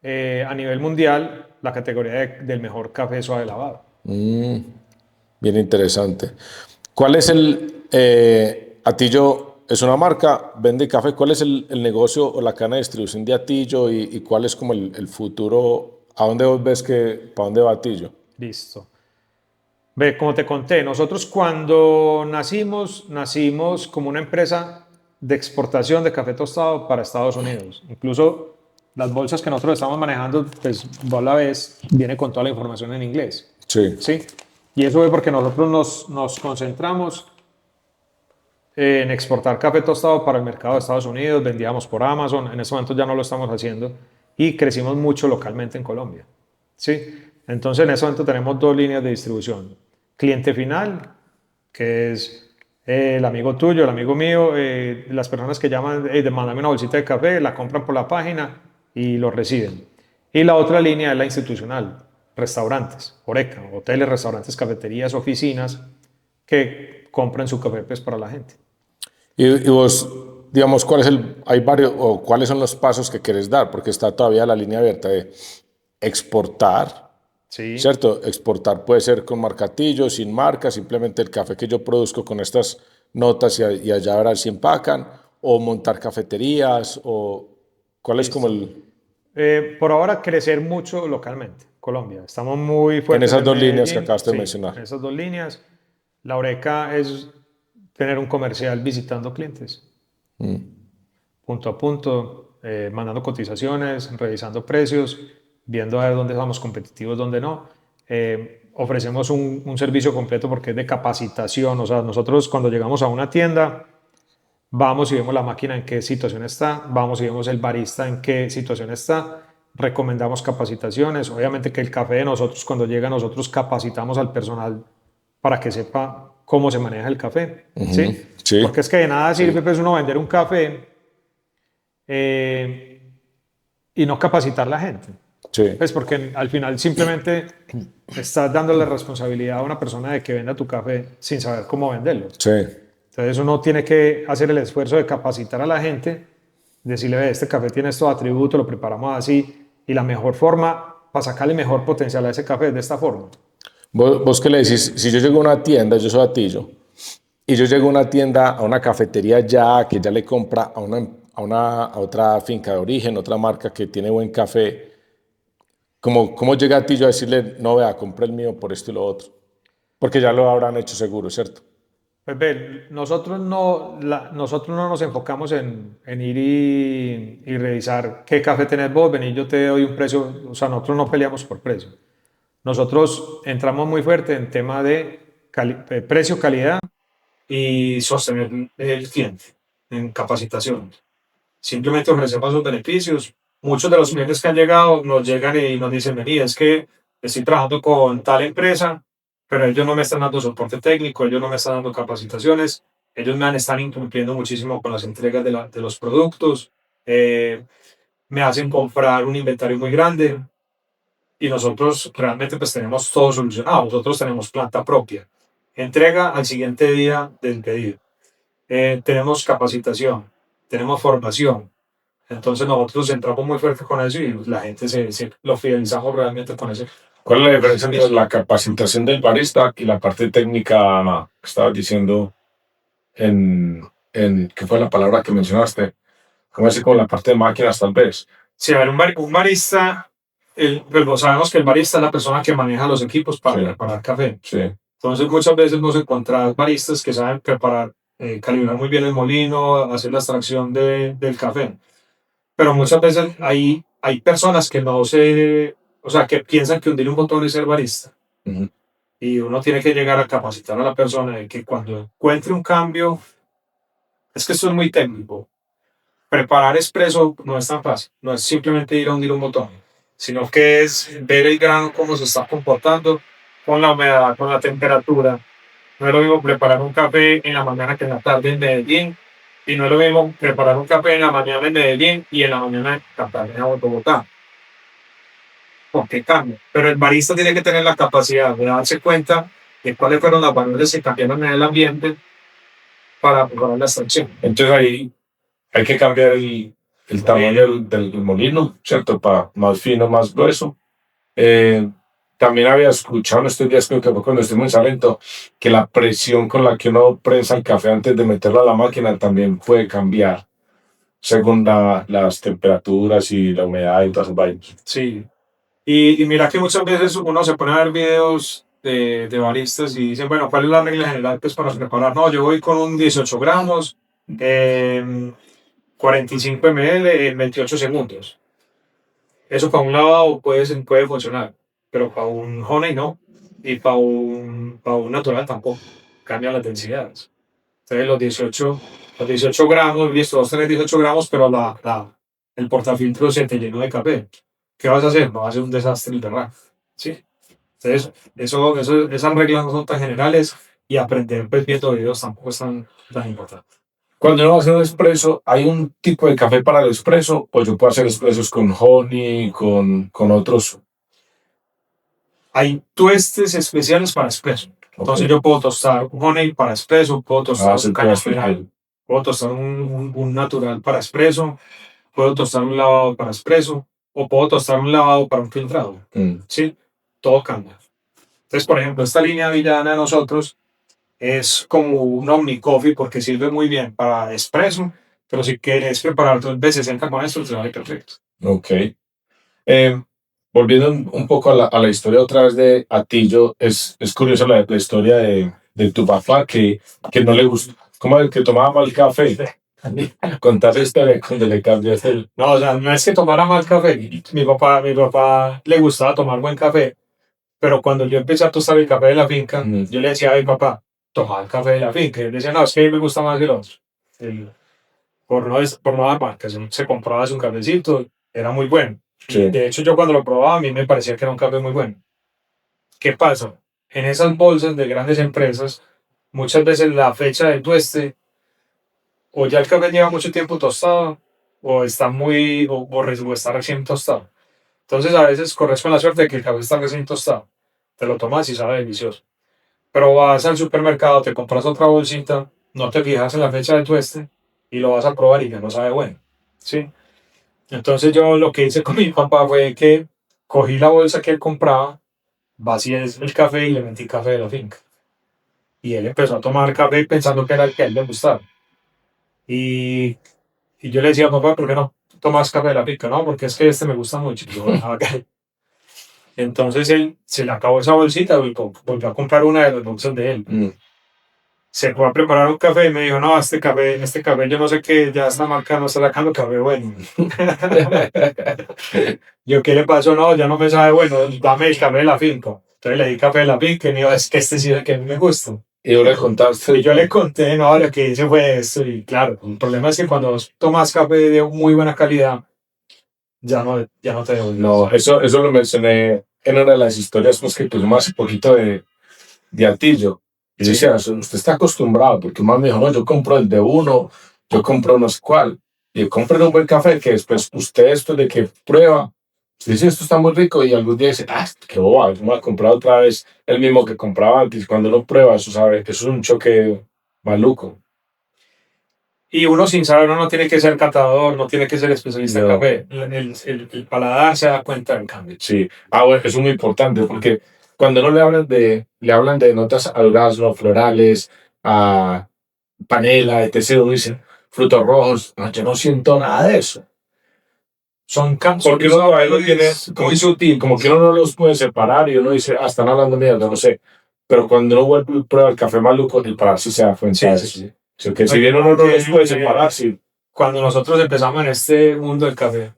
a nivel mundial la categoría del mejor café suave lavado. Bien interesante. ¿Cuál es Atillo es una marca, vende café? ¿Cuál es el negocio o la cadena de distribución de Atillo y cuál es como el futuro? ¿A dónde vos ves para dónde va Atillo? Listo. Ve, como te conté, nosotros cuando nacimos como una empresa de exportación de café tostado para Estados Unidos. Incluso las bolsas que nosotros estamos manejando, pues vos la ves, viene con toda la información en inglés. Sí. ¿Sí? Y eso es porque nosotros nos concentramos en exportar café tostado para el mercado de Estados Unidos, vendíamos por Amazon, en este momento ya no lo estamos haciendo y crecimos mucho localmente en Colombia. ¿Sí? Entonces en este momento tenemos dos líneas de distribución. Cliente final, que es el amigo tuyo, el amigo mío, las personas que llaman, mándame una bolsita de café, la compran por la página y lo reciben. Y la otra línea es la institucional, restaurantes, Oreca, hoteles, restaurantes, cafeterías, oficinas que compran su café pues, para la gente. Y vos, digamos, hay varios, o cuáles son los pasos que quieres dar, porque está todavía la línea abierta de exportar, Sí, ¿cierto? Exportar puede ser con marcatillo, sin marca, simplemente el café que yo produzco con estas notas y allá verán si empacan, o montar cafeterías, o cuál es como listo. Por ahora crecer mucho localmente, Colombia. Estamos muy en fuertes esas en dos líneas que Medellín, acabaste de sí, en mencionar. esas dos líneas. La Oreca es tener un comercial visitando clientes, punto a punto, mandando cotizaciones, revisando precios, viendo a ver dónde estamos competitivos, dónde no. Ofrecemos un servicio completo porque es de capacitación. O sea, nosotros cuando llegamos a una tienda, vamos y vemos la máquina en qué situación está, vamos y vemos el barista en qué situación está, recomendamos capacitaciones. Obviamente que el café de nosotros, cuando llega, nosotros capacitamos al personal para que sepa cómo se maneja el café, ¿sí? Sí, Porque es que de nada sí, sirve pues uno vender un café eh, y no capacitar a la gente. sí, Pues porque al final simplemente estás dando la responsabilidad a una persona de que venda tu café sin saber cómo venderlo. sí. Entonces uno tiene que hacer el esfuerzo de capacitar a la gente, decirle, ve, este café tiene estos atributos, lo preparamos así, y la mejor forma para sacarle mejor potencial a ese café es de esta forma. Vos qué le decís, si yo llego a una tienda, yo soy Atillo, y yo llego a una tienda, a una cafetería ya, que ya le compra a otra finca de origen, otra marca que tiene buen café, ¿cómo llega Atillo a decirle, no, vea, compré el mío por esto y lo otro? Porque ya lo habrán hecho seguro, ¿cierto? Pues ve, nosotros no nos enfocamos en ir y revisar qué café tenés vos, vení, yo te doy un precio, o sea, nosotros no peleamos por precio. Nosotros entramos muy fuerte en tema de precio, calidad y sostener el cliente en capacitación. Simplemente ofrecemos los beneficios. Muchos de los clientes que han llegado nos llegan y nos dicen, vení, es que estoy trabajando con tal empresa, pero ellos no me están dando soporte técnico, ellos no me están dando capacitaciones, ellos están incumpliendo muchísimo con las entregas de los productos, eh, me hacen comprar un inventario muy grande y nosotros realmente pues tenemos todo solucionado. Nosotros tenemos planta propia, entrega al siguiente día del pedido. Tenemos capacitación, tenemos formación, Entonces nosotros entramos muy fuerte con eso y la gente lo fidelizamos realmente con eso. ¿Cuál es la diferencia entre la capacitación del barista y la parte técnica que estabas diciendo ¿qué fue la palabra que mencionaste? ¿Cómo así con la parte de máquinas tal vez? Sí, a ver, un barista, pues sabemos que el barista es la persona que maneja los equipos para Sí. preparar café. Sí. Entonces muchas veces nos encontramos baristas que saben preparar, calibrar muy bien el molino, hacer la extracción del café. Pero muchas veces hay personas que no se, o sea, que piensan que hundir un botón es ser barista. Ujú. Y uno tiene que llegar a capacitar a la persona de que cuando encuentre un cambio, es que esto es muy técnico. Preparar espresso no es tan fácil, no es simplemente ir a hundir un botón, sino que es ver el grano cómo se está comportando con la humedad, con la temperatura. No es lo mismo preparar un café en la mañana que en la tarde en Medellín, y no es lo mismo preparar un café en la mañana en Medellín y en la mañana en Cartagena o en Bogotá. Porque cambia. Pero el barista tiene que tener la capacidad de darse cuenta de cuáles fueron las variables que cambiaron en el ambiente para mejorar la extracción. Entonces ahí hay que cambiar el tamaño del molino, ¿cierto? Para más fino, más grueso. También había escuchado en estos días, creo que fue cuando estuvimos en Salento, que la presión con la que uno prensa el café antes de meterlo a la máquina también puede cambiar según las temperaturas y la humedad y todas esas vainas. Sí. Y mira que muchas veces uno se pone a ver videos de baristas y dicen, bueno, ¿cuál es la regla general pues, para preparar? No, yo voy con un 18 gramos, 45 ml en 28 segundos. Eso para un lavado puede funcionar, pero para un honey no. Y para un natural tampoco. Cambian las densidades. Entonces los 18 gramos, listo, vos tenés 18 gramos, pero el portafiltro se te llenó de café. ¿Qué vas a hacer? No va a ser un desastre el berraco. ¿Sí? Entonces, esas reglas no son tan generales y aprender pues, viendo videos tampoco es tan importante. Cuando uno va a hacer un espresso, ¿hay un tipo de café para el espresso? O yo puedo hacer espressos con honey, con otros. Hay tuestes especiales para espresso. Entonces yo puedo tostar un honey para espresso, puedo tostar un café, puedo tostar un natural para espresso, puedo tostar un lavado para espresso o puedo tostar un lavado para un filtrado. ¿Sí? Todo cambia. Entonces, por ejemplo, esta línea Avillana de nosotros es como un Omni Coffee porque sirve muy bien para espresso, pero si quieres preparar 2 veces con esto, te va a ir perfecto. Ok. Volviendo un poco a la historia otra vez de Atillo, es curiosa la historia de tu papá que no le gustó, como el que tomaba mal café. Contar la historia cuando le cambiaste el. No, o sea, no es que tomara mal café. Mi papá le gustaba tomar buen café, pero cuando yo empecé a tostar el café de la finca, yo le decía a mi papá, toma el café de la finca. Y él decía, no, es que a mí me gusta más que el otro. Por no dar marcas, se compraba un cafecito, era muy bueno. Sí. De hecho, yo cuando lo probaba, a mí me parecía que era un café muy bueno. ¿Qué pasa? En esas bolsas de grandes empresas, muchas veces la fecha del tueste, o ya el café lleva mucho tiempo tostado, o está recién tostado. Entonces, a veces corres con la suerte de que el café está recién tostado. Te lo tomas y sabe delicioso. Pero vas al supermercado, te compras otra bolsita, no te fijas en la fecha del tueste y lo vas a probar y ya no sabe bueno. ¿Sí? Entonces, yo lo que hice con mi papá fue que cogí la bolsa que él compraba, vacié el café y le metí café de la finca. Y él empezó a tomar café pensando que era el que a él le gustaba. Y yo le decía, papá, ¿por qué no tomas café de la finca? No, porque es que este me gusta mucho. Y yo, "Ah, ok". Entonces él se le acabó esa bolsita y volvió a comprar una de las bolsas de él. Se fue a preparar un café y me dijo, no, este café, yo no sé qué, ya esta marca no está sacando café bueno. Yo, ¿qué le pasó? No, ya no me sabe bueno, dame el café de la finca. Entonces le di café de la finca y me dijo, es que este sí es el que a mí me gusta. Y yo le contaste. Y yo le conté, no, lo que hice fue esto. Y claro, el problema es que cuando tomas café de muy buena calidad, ya no te devuelves. No, eso lo mencioné en una de las historias pues, que pusimos hace poquito de Atillo. Y Sí. decía, usted está acostumbrado, porque más me dijo, no, yo compro el de uno, yo compro no sé cuál. Y compren un buen café que después usted, después de que prueba, usted dice, esto está muy rico. Y algún día dice, qué boba, me voy a comprar otra vez el mismo que compraba antes. Cuando uno prueba, eso sabe que eso es un choque maluco. Y uno sin saber, uno no tiene que ser catador, no tiene que ser especialista en No. café. El paladar se da cuenta del cambio. Sí, bueno, eso es muy importante porque cuando no le hablan de notas a durazno, florales, a panela, etc., uno dice frutos rojos, no, yo no siento nada de eso. Porque uno todavía lo tiene muy sutil. como que uno no los puede separar y uno dice, están hablando mierda, no sé. Pero cuando uno vuelve y prueba el café maluco, el paladar sí se da cuenta de eso. Sí. Sí, que si bien uno no los puede separar, sí. Cuando nosotros empezamos en este mundo del café,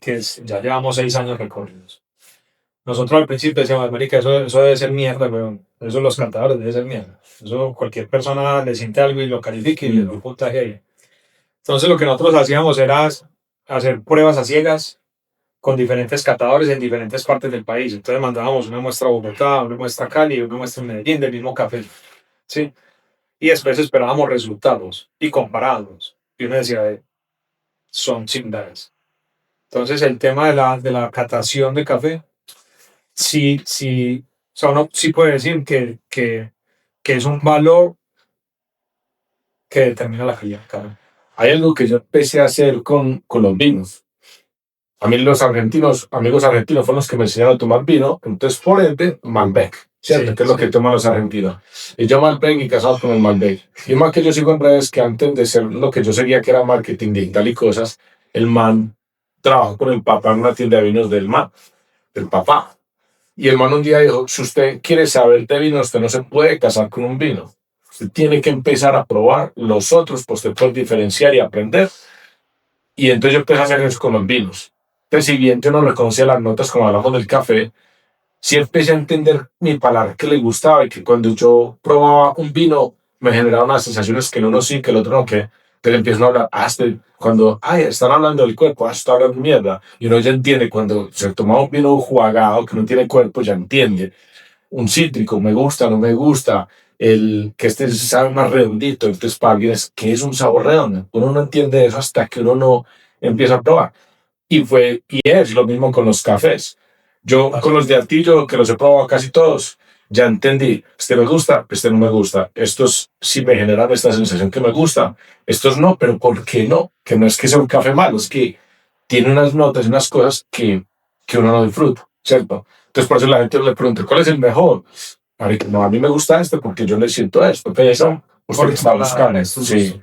ya llevamos 6 años recorridos. Nosotros al principio decíamos, marica, eso debe ser mierda, weón. Eso los cantadores debe ser mierda. Eso cualquier persona le siente algo y lo califique y le da un puntaje ahí. Entonces lo que nosotros hacíamos era hacer pruebas a ciegas con diferentes catadores en diferentes partes del país. Entonces mandábamos una muestra a Bogotá, una muestra a Cali, una muestra a Medellín del mismo café. ¿Sí? Y después esperábamos resultados y compararlos. Y uno decía, son similares. Entonces el tema de la catación de café, sí, o sea, uno sí puede decir que es un valor que determina la calidad del café. Hay algo que yo empecé a hacer con los vinos. A mí los amigos argentinos fueron los que me enseñaron a tomar vino, entonces por ende, Malbec, ¿cierto? Sí, Que es lo que toman los argentinos. Y yo Malbec y casado con el Malbec. Y más que yo sigo en redes que antes de ser lo que yo seguía que era marketing digital y cosas, el man trabajó con el papá en una tienda de vinos del papá. Y el man un día dijo, si usted quiere saber de vino, usted no se puede casar con un vino. Usted tiene que empezar a probar los otros, pues usted puede diferenciar y aprender. Y entonces yo empecé a hacer eso con los vinos. Entonces, si bien yo no reconocía las notas como hablamos del café, sí empecé a entender mi paladar que le gustaba y que cuando yo probaba un vino me generaba unas sensaciones que el uno sí, que el otro no, que le empiezan a hablar, están hablando del cuerpo, está hablando mierda. Y uno ya entiende cuando se toma un vino jugado que no tiene cuerpo, ya entiende. Un cítrico, me gusta, no me gusta, el que este sabe más redondito, entonces para alguien es que es un sabor redondo. Uno no entiende eso hasta que uno no empieza a probar. Y es lo mismo con los cafés. Yo con los de Atillo, que los he probado casi todos, ya entendí, este me gusta, este no me gusta. Estos sí me generan esta sensación que me gusta, estos no, pero ¿por qué no? Que no es que sea un café malo, es que tiene unas notas y unas cosas que uno no disfruta, ¿cierto? Entonces por eso la gente le pregunta, ¿cuál es el mejor? No, a mí me gusta este porque yo le siento esto, pero eso usted que está buscando. Sí.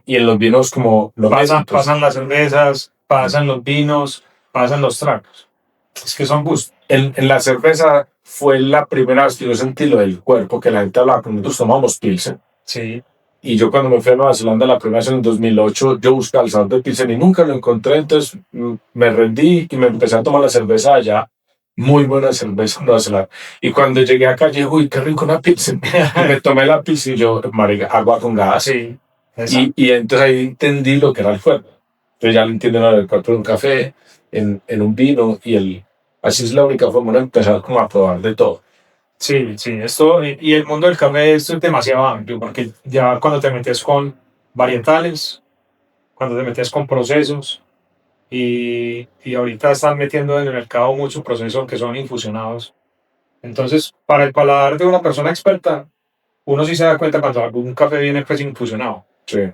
Y en los vinos como lo mismo. Pasan las cervezas, pasan los vinos, pasan los tragos. Es que son gustos. En la cerveza fue la primera vez que yo sentí lo del cuerpo, que la gente hablaba, cuando nosotros tomamos Pilsen. Sí. Y yo cuando me fui a Nueva Zelanda la primera vez en el 2008, yo buscaba el sabor de Pilsen y nunca lo encontré, entonces me rendí y me empecé a tomar la cerveza allá. Muy buena cerveza en Nueva Zelanda. Y cuando llegué acá, dije, uy, qué rico una Pilsen. Y me tomé la Pilsen y yo, marica, agua con gas. Sí. Y entonces ahí entendí lo que era el cuerpo. Entonces ya lo entienden ahora el cuerpo de un café, en un vino así es la única forma de empezar como a probar de todo. Sí, esto, y el mundo del café esto es demasiado amplio, porque ya cuando te metes con varietales, cuando te metes con procesos, y ahorita están metiendo en el mercado muchos procesos que son infusionados. Entonces, para el paladar de una persona experta, uno sí se da cuenta cuando algún café viene pues infusionado. Sí.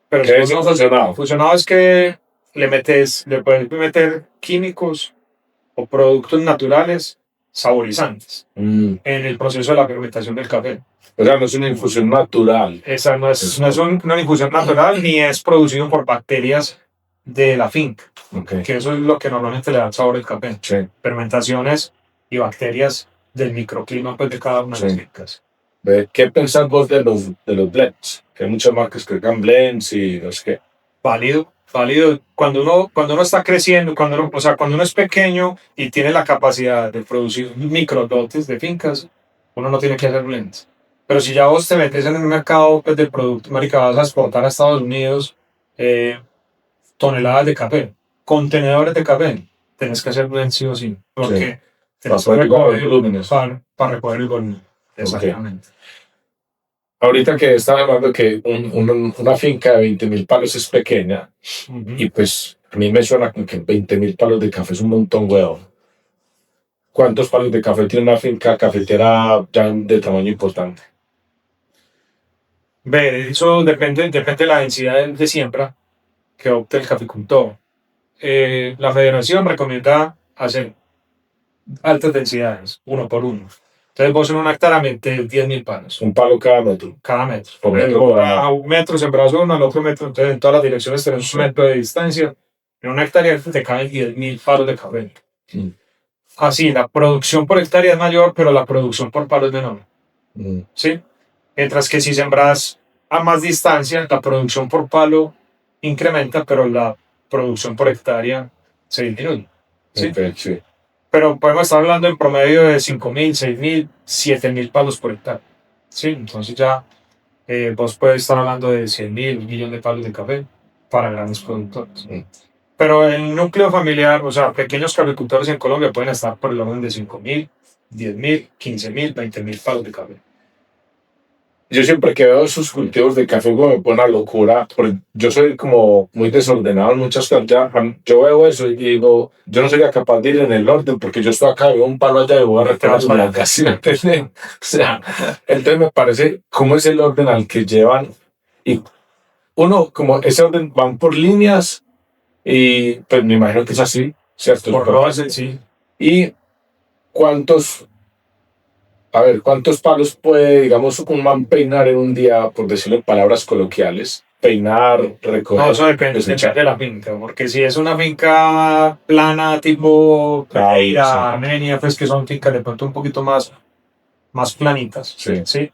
Pero ¿Qué es infusionado? Infusionado es que le puedes meter químicos o productos naturales saborizantes en el proceso de la fermentación del café. O sea, no es una infusión natural. Esa no es una infusión natural ni es producido por bacterias de la finca, que eso es lo que normalmente le da el sabor al café. Sí. Fermentaciones y bacterias del microclima pues, de cada una de las fincas. ¿Qué pensás vos de los blends? Que hay muchas marcas que crean blends y no sé qué. Válido. Cuando uno está creciendo, cuando uno es pequeño y tiene la capacidad de producir microdotes de fincas, uno no tiene que hacer blends. Pero si ya vos te metes en el mercado pues, del producto, marica, vas a exportar a Estados Unidos toneladas de café, contenedores de café, tenés que hacer blends sí o sí, porque tenés que recoger para recoger el volumen. Exactamente. Ahorita que estaba hablando que una finca de 20.000 palos es pequeña, y pues a mí me suena como que 20.000 palos de café es un montón, weón. ¿Cuántos palos de café tiene una finca cafetera ya de tamaño importante? Ve, eso depende de la densidad de siembra que opte el caficultor. La federación recomienda hacer altas densidades, uno por uno. Entonces vos en una hectárea metes 10.000 palos. Un palo Cada metro. por metro cuadrado. A un metro sembrás uno, al otro metro, entonces en todas las direcciones tenés un metro de distancia. En una hectárea te caen 10.000 palos de café. Así, la producción por hectárea es mayor, pero la producción por palo es menor. ¿Sí? Mientras que si sembras a más distancia, la producción por palo incrementa, pero la producción por hectárea se disminuye. ¿Sí? Sí. Pero podemos estar hablando en promedio de 5.000, 6.000, 7.000 palos por hectárea. ¿Sí? Entonces ya vos puedes estar hablando de 100.000, 1.000.000 de palos de café para grandes productores. Pero el núcleo familiar, o sea, pequeños caficultores en Colombia pueden estar por el orden de 5.000, 10.000, 15.000, 20.000 palos de café. Yo siempre que veo esos cultivos de café me pone una locura, porque yo soy como muy desordenado en muchas cosas. Yo veo eso y digo, yo no sería capaz de ir en el orden, porque yo estoy acá, veo un palo allá y voy a recoger una casa. O sea, entonces me parece cómo es el orden al que llevan, y uno, como ese orden van por líneas, y pues me imagino que es así, ¿cierto? Por rodas, sí. Y cuántos palos puede, digamos, un man peinar en un día, por decirlo en palabras coloquiales? Peinar, recoger. No, eso depende de la finca, porque si es una finca plana, tipo Pereira, Armenia, pues que son fincas de pronto un poquito más planitas, Sí.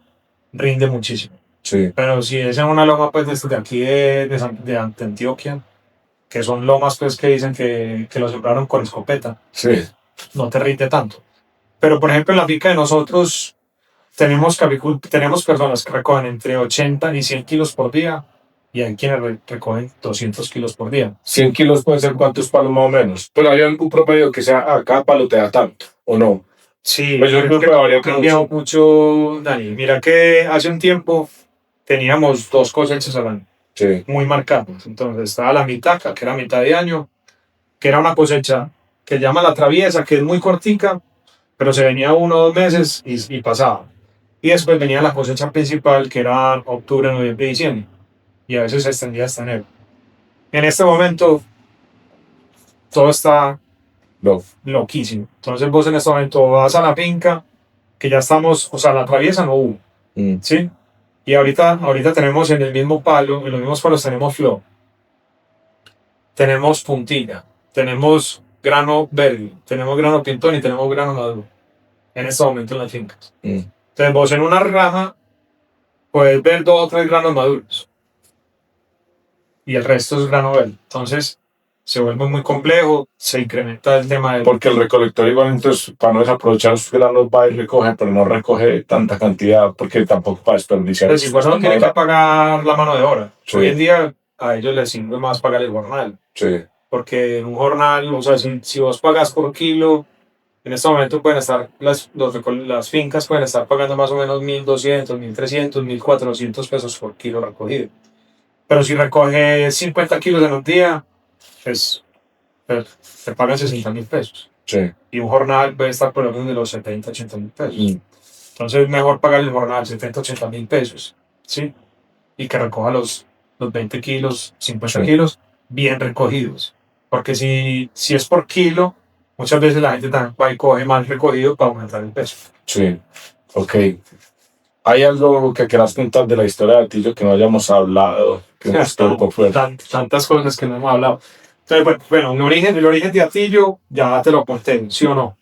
rinde muchísimo. Sí. Pero si es en una loma, pues desde aquí de Antioquia, que son lomas pues que dicen que lo sembraron con escopeta, Sí. no te rinde tanto. Pero por ejemplo en la finca de nosotros tenemos personas que recogen entre 80 y 100 kilos por día, y hay quienes recogen 200 kilos por día. 100 kilos puede ser cuántos palos más o menos. Pero hay algún promedio que sea, cada palo te da tanto, ¿o no? Sí, pues yo creo que varía cambiado mucho, Dani. Mira que hace un tiempo teníamos 2 cosechas al año, Sí. muy marcadas. Entonces estaba la mitaca, que era mitad de año, que era una cosecha que llama la traviesa, que es muy cortica, pero se venía 1 o 2 meses y pasaba. Y después venía la cosecha principal, que era octubre, noviembre y diciembre. Y a veces se extendía hasta enero. En este momento, todo está loquísimo. Entonces vos en este momento vas a la finca, que ya estamos, o sea, la traviesa no hubo. ¿Sí? Y ahorita tenemos en el mismo palo, en los mismos palos tenemos flor. Tenemos puntilla. Tenemos grano verde. Tenemos grano pintón y tenemos grano maduro. En este momento en las fincas. Entonces vos en una rama puedes ver 2 o 3 granos maduros. Y el resto es grano verde. Entonces se vuelve muy complejo, se incrementa el tema del... Porque el recolector igual, entonces, para no desaprovechar sus granos, va y recoge, pero no recoge tanta cantidad, porque tampoco para desperdiciar. Entonces igual no tiene que pagar la mano de obra. Sí. Hoy en día a ellos les sirve más pagar el jornal. Sí. Porque en un jornal, o sea, si vos pagas por kilo, en este momento pueden estar, las fincas pueden estar pagando más o menos 1.200, 1.300, 1.400 pesos por kilo recogido. Pero si recoges 50 kilos en un día, pues te pagan 60.000 pesos. Sí. Y un jornal puede estar por el orden de los 70, 80.000 pesos. Entonces es mejor pagar el jornal 70, 80.000 pesos. ¿Sí? Y que recoja los 20 kilos, 50 kilos bien recogidos. Porque si es por kilo, muchas veces la gente también va y coge mal recogido para aumentar el peso. Sí. Ok. ¿Hay algo que quieras contar de la historia de Atillo que no hayamos hablado? Que tantas cosas que no hemos hablado. Entonces, bueno, el origen de Atillo ya te lo conté, ¿sí o no?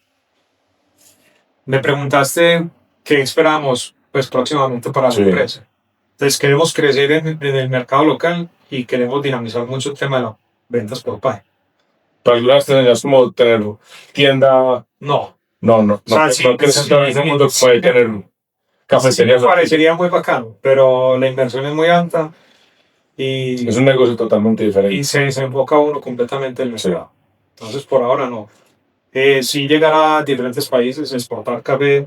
Me preguntaste qué esperamos pues próximamente para la empresa. Entonces queremos crecer en el mercado local y queremos dinamizar mucho el tema de las ventas por página. ¿Para algunas tenías como tener tienda? No. O sea, no crees que en ese mundo puede tener cafeterías. Sí, me parecería muy bacano, pero la inversión es muy alta y es un negocio totalmente diferente. Y se enfoca uno completamente en el mercado. Entonces, por ahora no. Si llegar a diferentes países, exportar café.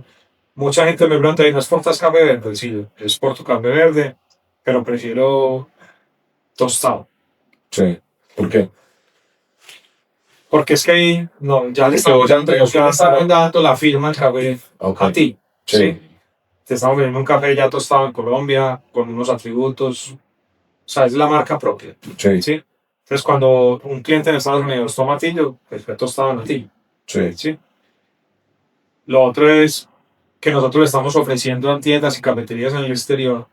Mucha gente me pregunta, ¿y no exportas café verde? Sí, exporto café verde, pero prefiero tostado. Sí. ¿Por qué? Porque es que ahí, no, ya le estamos dando la firma al café a ti. Sí. te estamos vendiendo un café ya tostado en Colombia, con unos atributos, o sea, es la marca propia. Sí, ¿Sí? Entonces, cuando un cliente en Estados Unidos toma Atillo, pues fue tostado en Atillo. sí, ¿Sí? Lo otro es que nosotros le estamos ofreciendo a tiendas y cafeterías en el exterior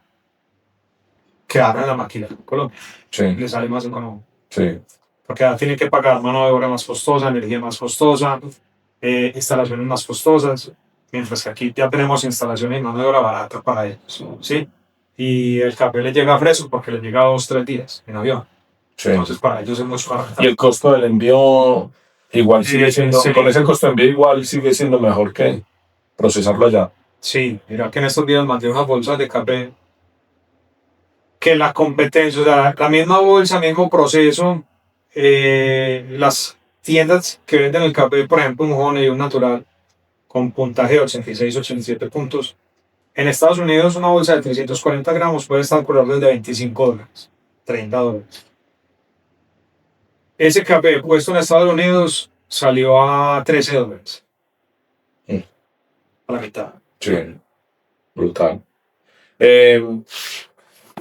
que hagan la máquina en Colombia. sí, Le sale más económico. sí. Porque ya tienen que pagar mano de obra más costosa, energía más costosa, instalaciones más costosas, mientras que aquí ya tenemos instalaciones y mano de obra barata para ellos. ¿Sí? Y el café les llega fresco porque les llega 2 o 3 días en avión. Sí. Entonces, para ellos es mucho más Y el costo del envío igual sigue siendo, sí. con ese costo de envío igual sigue siendo mejor que procesarlo allá. Sí, mira que en estos días mandé unas bolsas de café que la competencia, o sea, la misma bolsa, mismo proceso, las tiendas que venden el café, por ejemplo, un Honey y un Natural, con puntaje de 86, 87 puntos. En Estados Unidos, una bolsa de 340 gramos puede estar por orden de $25, $30. Ese café puesto en Estados Unidos salió a $13, Mm. a la mitad. Sí, brutal.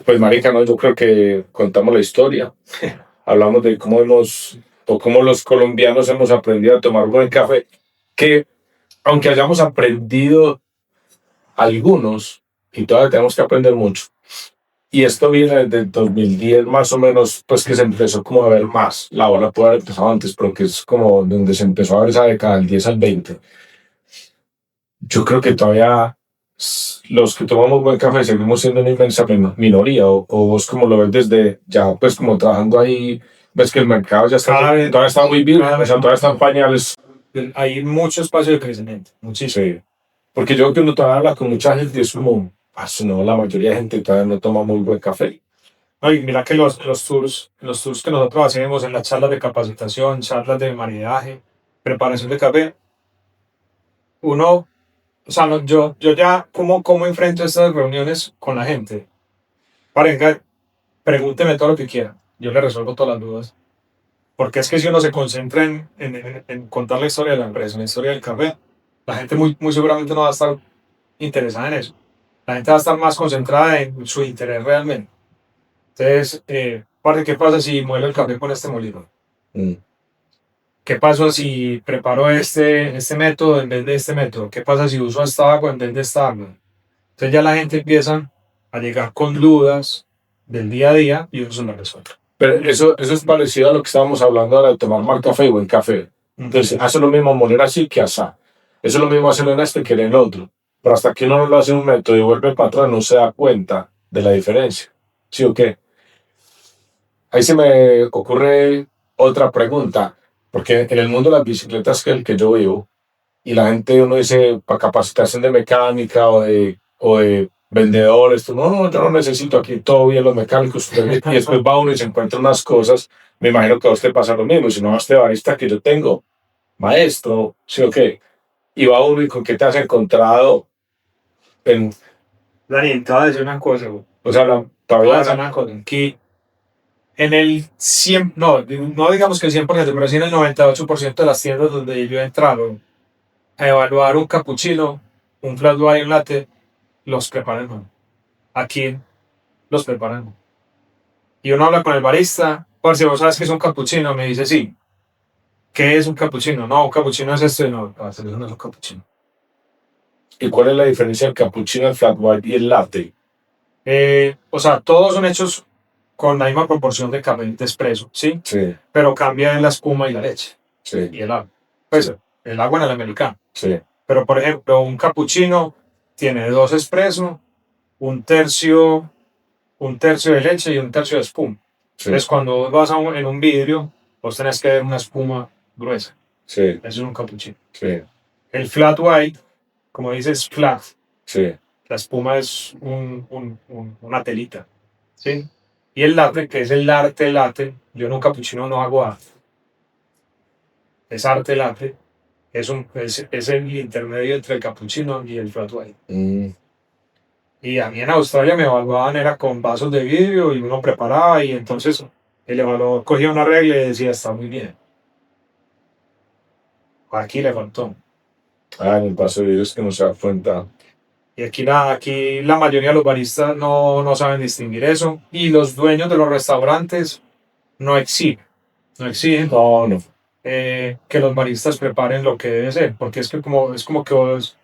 Pues marica, no, yo creo que contamos la historia. Hablamos de cómo hemos, o cómo los colombianos hemos aprendido a tomar buen café. Que aunque hayamos aprendido algunos, y todavía tenemos que aprender mucho. Y esto viene desde el 2010 más o menos, pues que se empezó como a ver más. La ola puede haber empezado antes, pero que es como donde se empezó a ver esa década del 10 al 20. Yo creo que todavía los que tomamos buen café seguimos siendo una inmensa minoría, o vos como lo ves desde ya, pues como trabajando ahí, ves que el mercado ya está, todavía está muy bien, o sea, todavía está en pañales. Hay mucho espacio de crecimiento, muchísimo. Sí, porque yo creo que uno todavía habla con mucha gente y es como, no, la mayoría de gente todavía no toma muy buen café. No, y mira que los tours que nosotros hacemos en las charlas de capacitación, charlas de maridaje, preparación de café, uno, o sea, yo ya, ¿cómo enfrento estas reuniones con la gente? Venga, pregúnteme todo lo que quiera, yo le resuelvo todas las dudas. Porque es que si uno se concentra en contar la historia de la empresa, la historia del café, la gente muy seguramente no va a estar interesada en eso. La gente va a estar más concentrada en su interés realmente. Entonces, parce, ¿qué pasa si muelo el café con este molino? Mm. ¿Qué pasa si preparo este método en vez de este método? ¿Qué pasa si uso esta agua en vez de esta agua? Entonces ya la gente empieza a llegar con dudas del día a día y uno se las resuelve. Pero eso es parecido a lo que estábamos hablando ahora de tomar mal café y buen café. Entonces, hace lo mismo moler así que asá. Eso es lo mismo hacerlo en este que en el otro. Pero hasta que uno no lo hace en un método y vuelve para atrás, no se da cuenta de la diferencia. ¿Sí o qué? Ahí se me ocurre otra pregunta. Porque en el mundo de las bicicletas, que es el que yo vivo, y la gente, uno dice, para capacitación de mecánica o de vendedores, tú, no, no, yo no necesito aquí todo bien los mecánicos, y después va uno y se encuentra unas cosas, me imagino que a usted pasa lo mismo, si no a este barista que yo tengo, maestro, sí o qué, y va uno y con qué te has encontrado en, Daniel, te voy a decir una cosa, güey. o sea, Te voy a todavía, decir una cosa, que en el 100, no digamos que el 100%, pero sí en el 98% de las tiendas donde yo he entrado a evaluar un cappuccino, un flat white y un latte, los preparan mal. Aquí los preparan mal. Y uno habla con el barista, parce, vos sabes que es un cappuccino, me dice sí. ¿Qué es un cappuccino? No, un cappuccino es esto y no, parce, eso no es un cappuccino. ¿y cuál es la diferencia del cappuccino, el flat white y el latte? O sea, todos son hechos con la misma proporción de café de espresso, ¿sí? Sí, Pero cambia en la espuma y la leche sí, y el agua. Pues el agua en el americano. sí, Pero, por ejemplo, un cappuccino tiene 2 espresso, un tercio de leche y un tercio de espuma. sí, Entonces, cuando vos vas en un vidrio, vos tenés que ver una espuma gruesa. sí, Eso es un cappuccino. sí, El flat white, como dices, flat. sí, La espuma es una telita. ¿Sí? Y el latte, que es el arte latte, yo en un cappuccino no hago arte. Es arte latte. Es el intermedio entre el cappuccino y el flat white. mm, Y a mí en Australia me evaluaban era con vasos de vidrio y uno preparaba y entonces el evaluador cogía una regla y decía está muy bien. Aquí le faltó. en el paso de Dios que no se da cuenta. Y aquí la mayoría de los baristas no saben distinguir eso. Y los dueños de los restaurantes no exigen, no exigen No, no. que los baristas preparen lo que debe ser. Porque es como que vos.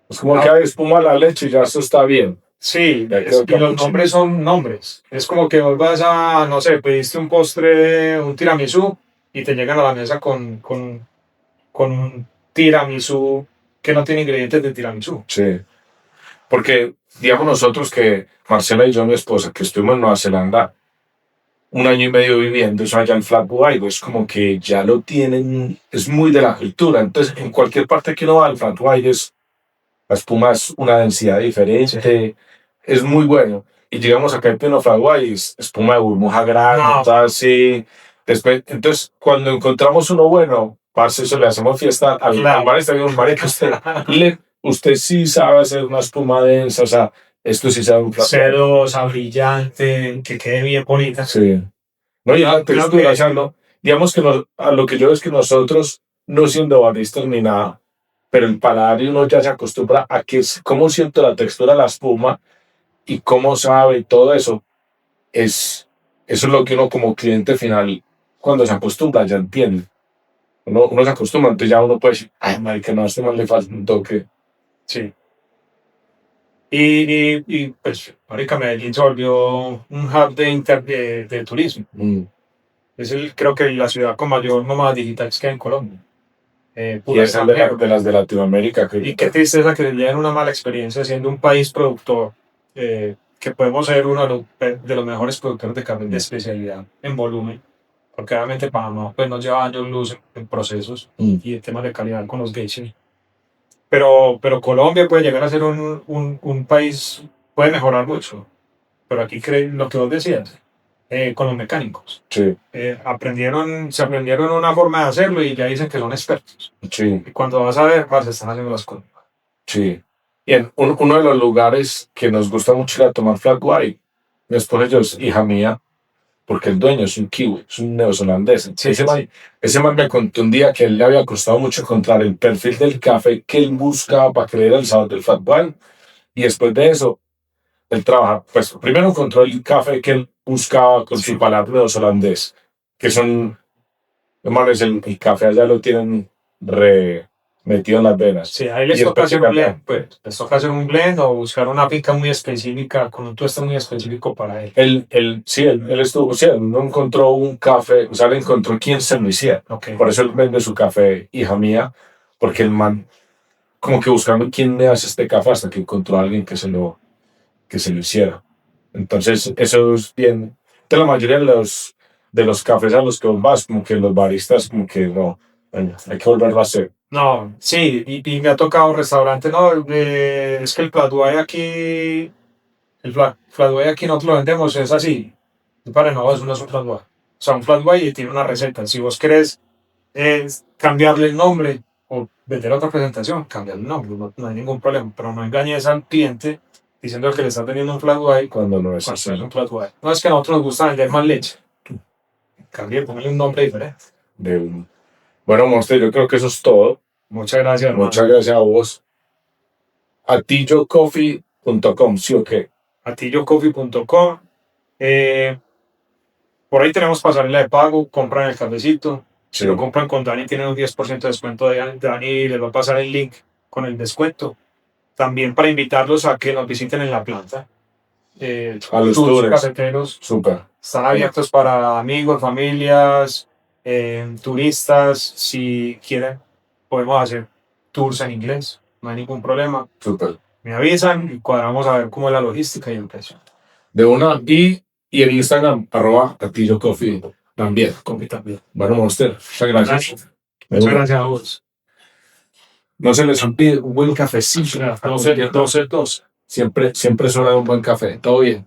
Es como que hay espuma a la leche y ya eso está bien. Sí, Ya quedó y los capuchino. nombres son nombres. Es como que vos vas a, no sé, pediste un postre, un tiramisú, y te llegan a la mesa con un tiramisú que no tiene ingredientes de tiramisú. Sí. Porque, digamos nosotros que Marcela y yo, mi esposa, que estuvimos en Nueva Zelanda un año y medio viviendo, eso allá en Flat White, es como que ya lo tienen, es muy de la cultura. Entonces, en cualquier parte que uno va, el Flat White es, la espuma es una densidad diferente, es muy bueno. Y llegamos acá en Pinot Flat White, es espuma de burbuja grande, No, todo así. Después, entonces, cuando encontramos uno bueno, parce, eso le hacemos fiesta al claro. bar, está bien, marica, usted sí sabe hacer una espuma densa, o sea, esto sí sabe un Flat White. Sedosa, brillante, que quede bien bonita. Sí. No, y la Creo textura, o que sea, no, digamos que a lo que yo veo es que nosotros, no siendo baristas ni nada, pero el paladar y uno ya se acostumbra a que cómo siento la textura de la espuma y cómo sabe y todo eso, eso es lo que uno como cliente final, cuando se acostumbra, ya entiende. Uno se acostumbra, entonces ya uno puede decir, ay, marica, no, a este man le falta un toque. sí. Pues, marica, Medellín se volvió un hub de turismo. Mm. Creo que la ciudad con mayor nómada digital que hay en Colombia. Y Puro es el de, extranjero. de las de Latinoamérica, que Y qué tristeza que le den una mala experiencia siendo un país productor, que podemos ser uno de los mejores productores de carne de especialidad en volumen, porque obviamente Panamá pues, nos lleva años luz en procesos y en temas de calidad con los geishas. Pero Colombia puede llegar a ser un país, puede mejorar mucho. Pero aquí lo que vos decías, con los mecánicos. sí, Se aprendieron una forma de hacerlo y ya dicen que son expertos. sí. Y cuando vas a ver, se están haciendo las cosas. Sí. Y en uno de los lugares que nos gusta mucho ir a tomar flat white, mi esposa y yo es hija mía, porque el dueño es un kiwi, es un neozelandés. Sí, Ese man me contó un día que a él le había costado mucho encontrar el perfil del café que él buscaba para que le diera el sabor del flat white. Y después de eso, él trabaja, pues primero encontró el café que él buscaba con su palabra neozelandés, que son, hermanos, el café allá lo tienen re metido en las venas. sí, ahí Y les toca después hacer que un blend, pues. Les toca hacer un blend o buscar una finca muy específica, con un tueste muy específico para él. él estuvo, sí, él no encontró un café, o sea, él encontró quien se lo hiciera. Ok. Por eso él vende su café, hija mía, porque el man, como que buscando quién me hace este café hasta que encontró a alguien que se lo hiciera. Entonces, eso es bien. De la mayoría de los cafés a los que vos vas, como que los baristas, como que no, bueno, hay que volverlo a hacer. No, sí, y me ha tocado restaurante, no, es que el flat white aquí, flat white aquí nosotros lo vendemos, es así. Para no, eso no es un flat white. O sea, un flat white tiene una receta. Si vos querés cambiarle el nombre o vender otra presentación, cambiarle el nombre, no hay ningún problema. Pero no engañes al cliente diciendo que le está teniendo un flat white Cuando no es cuando así. es un flat white. No es que a nosotros nos gusta vender más leche. Cambie, ponle un nombre diferente. Bueno, Monster, yo creo que eso es todo. Muchas gracias, hermano. Muchas gracias a vos. atillocoffee.com, ¿sí o qué? atillocoffee.com. Por ahí tenemos pasarela de pago, compran el cafecito. Si lo compran con Dani, tienen un 10% de descuento de Dani, les va a pasar el link con el descuento. También para invitarlos a que nos visiten en la planta. A los Tours tours. cafeteros Súper. están abiertos para amigos, familias, turistas. Si quieren, podemos hacer tours en inglés, no hay ningún problema. Súper. Me avisan y cuadramos a ver cómo es la logística y el precio. De una, y en Instagram, @atillocoffee también. Coffee también. Bueno, Monster, muchas gracias. Muchas gracias a vos. No se les olvide un buen cafecito. 12. Siempre es hora de un buen café. Todo bien.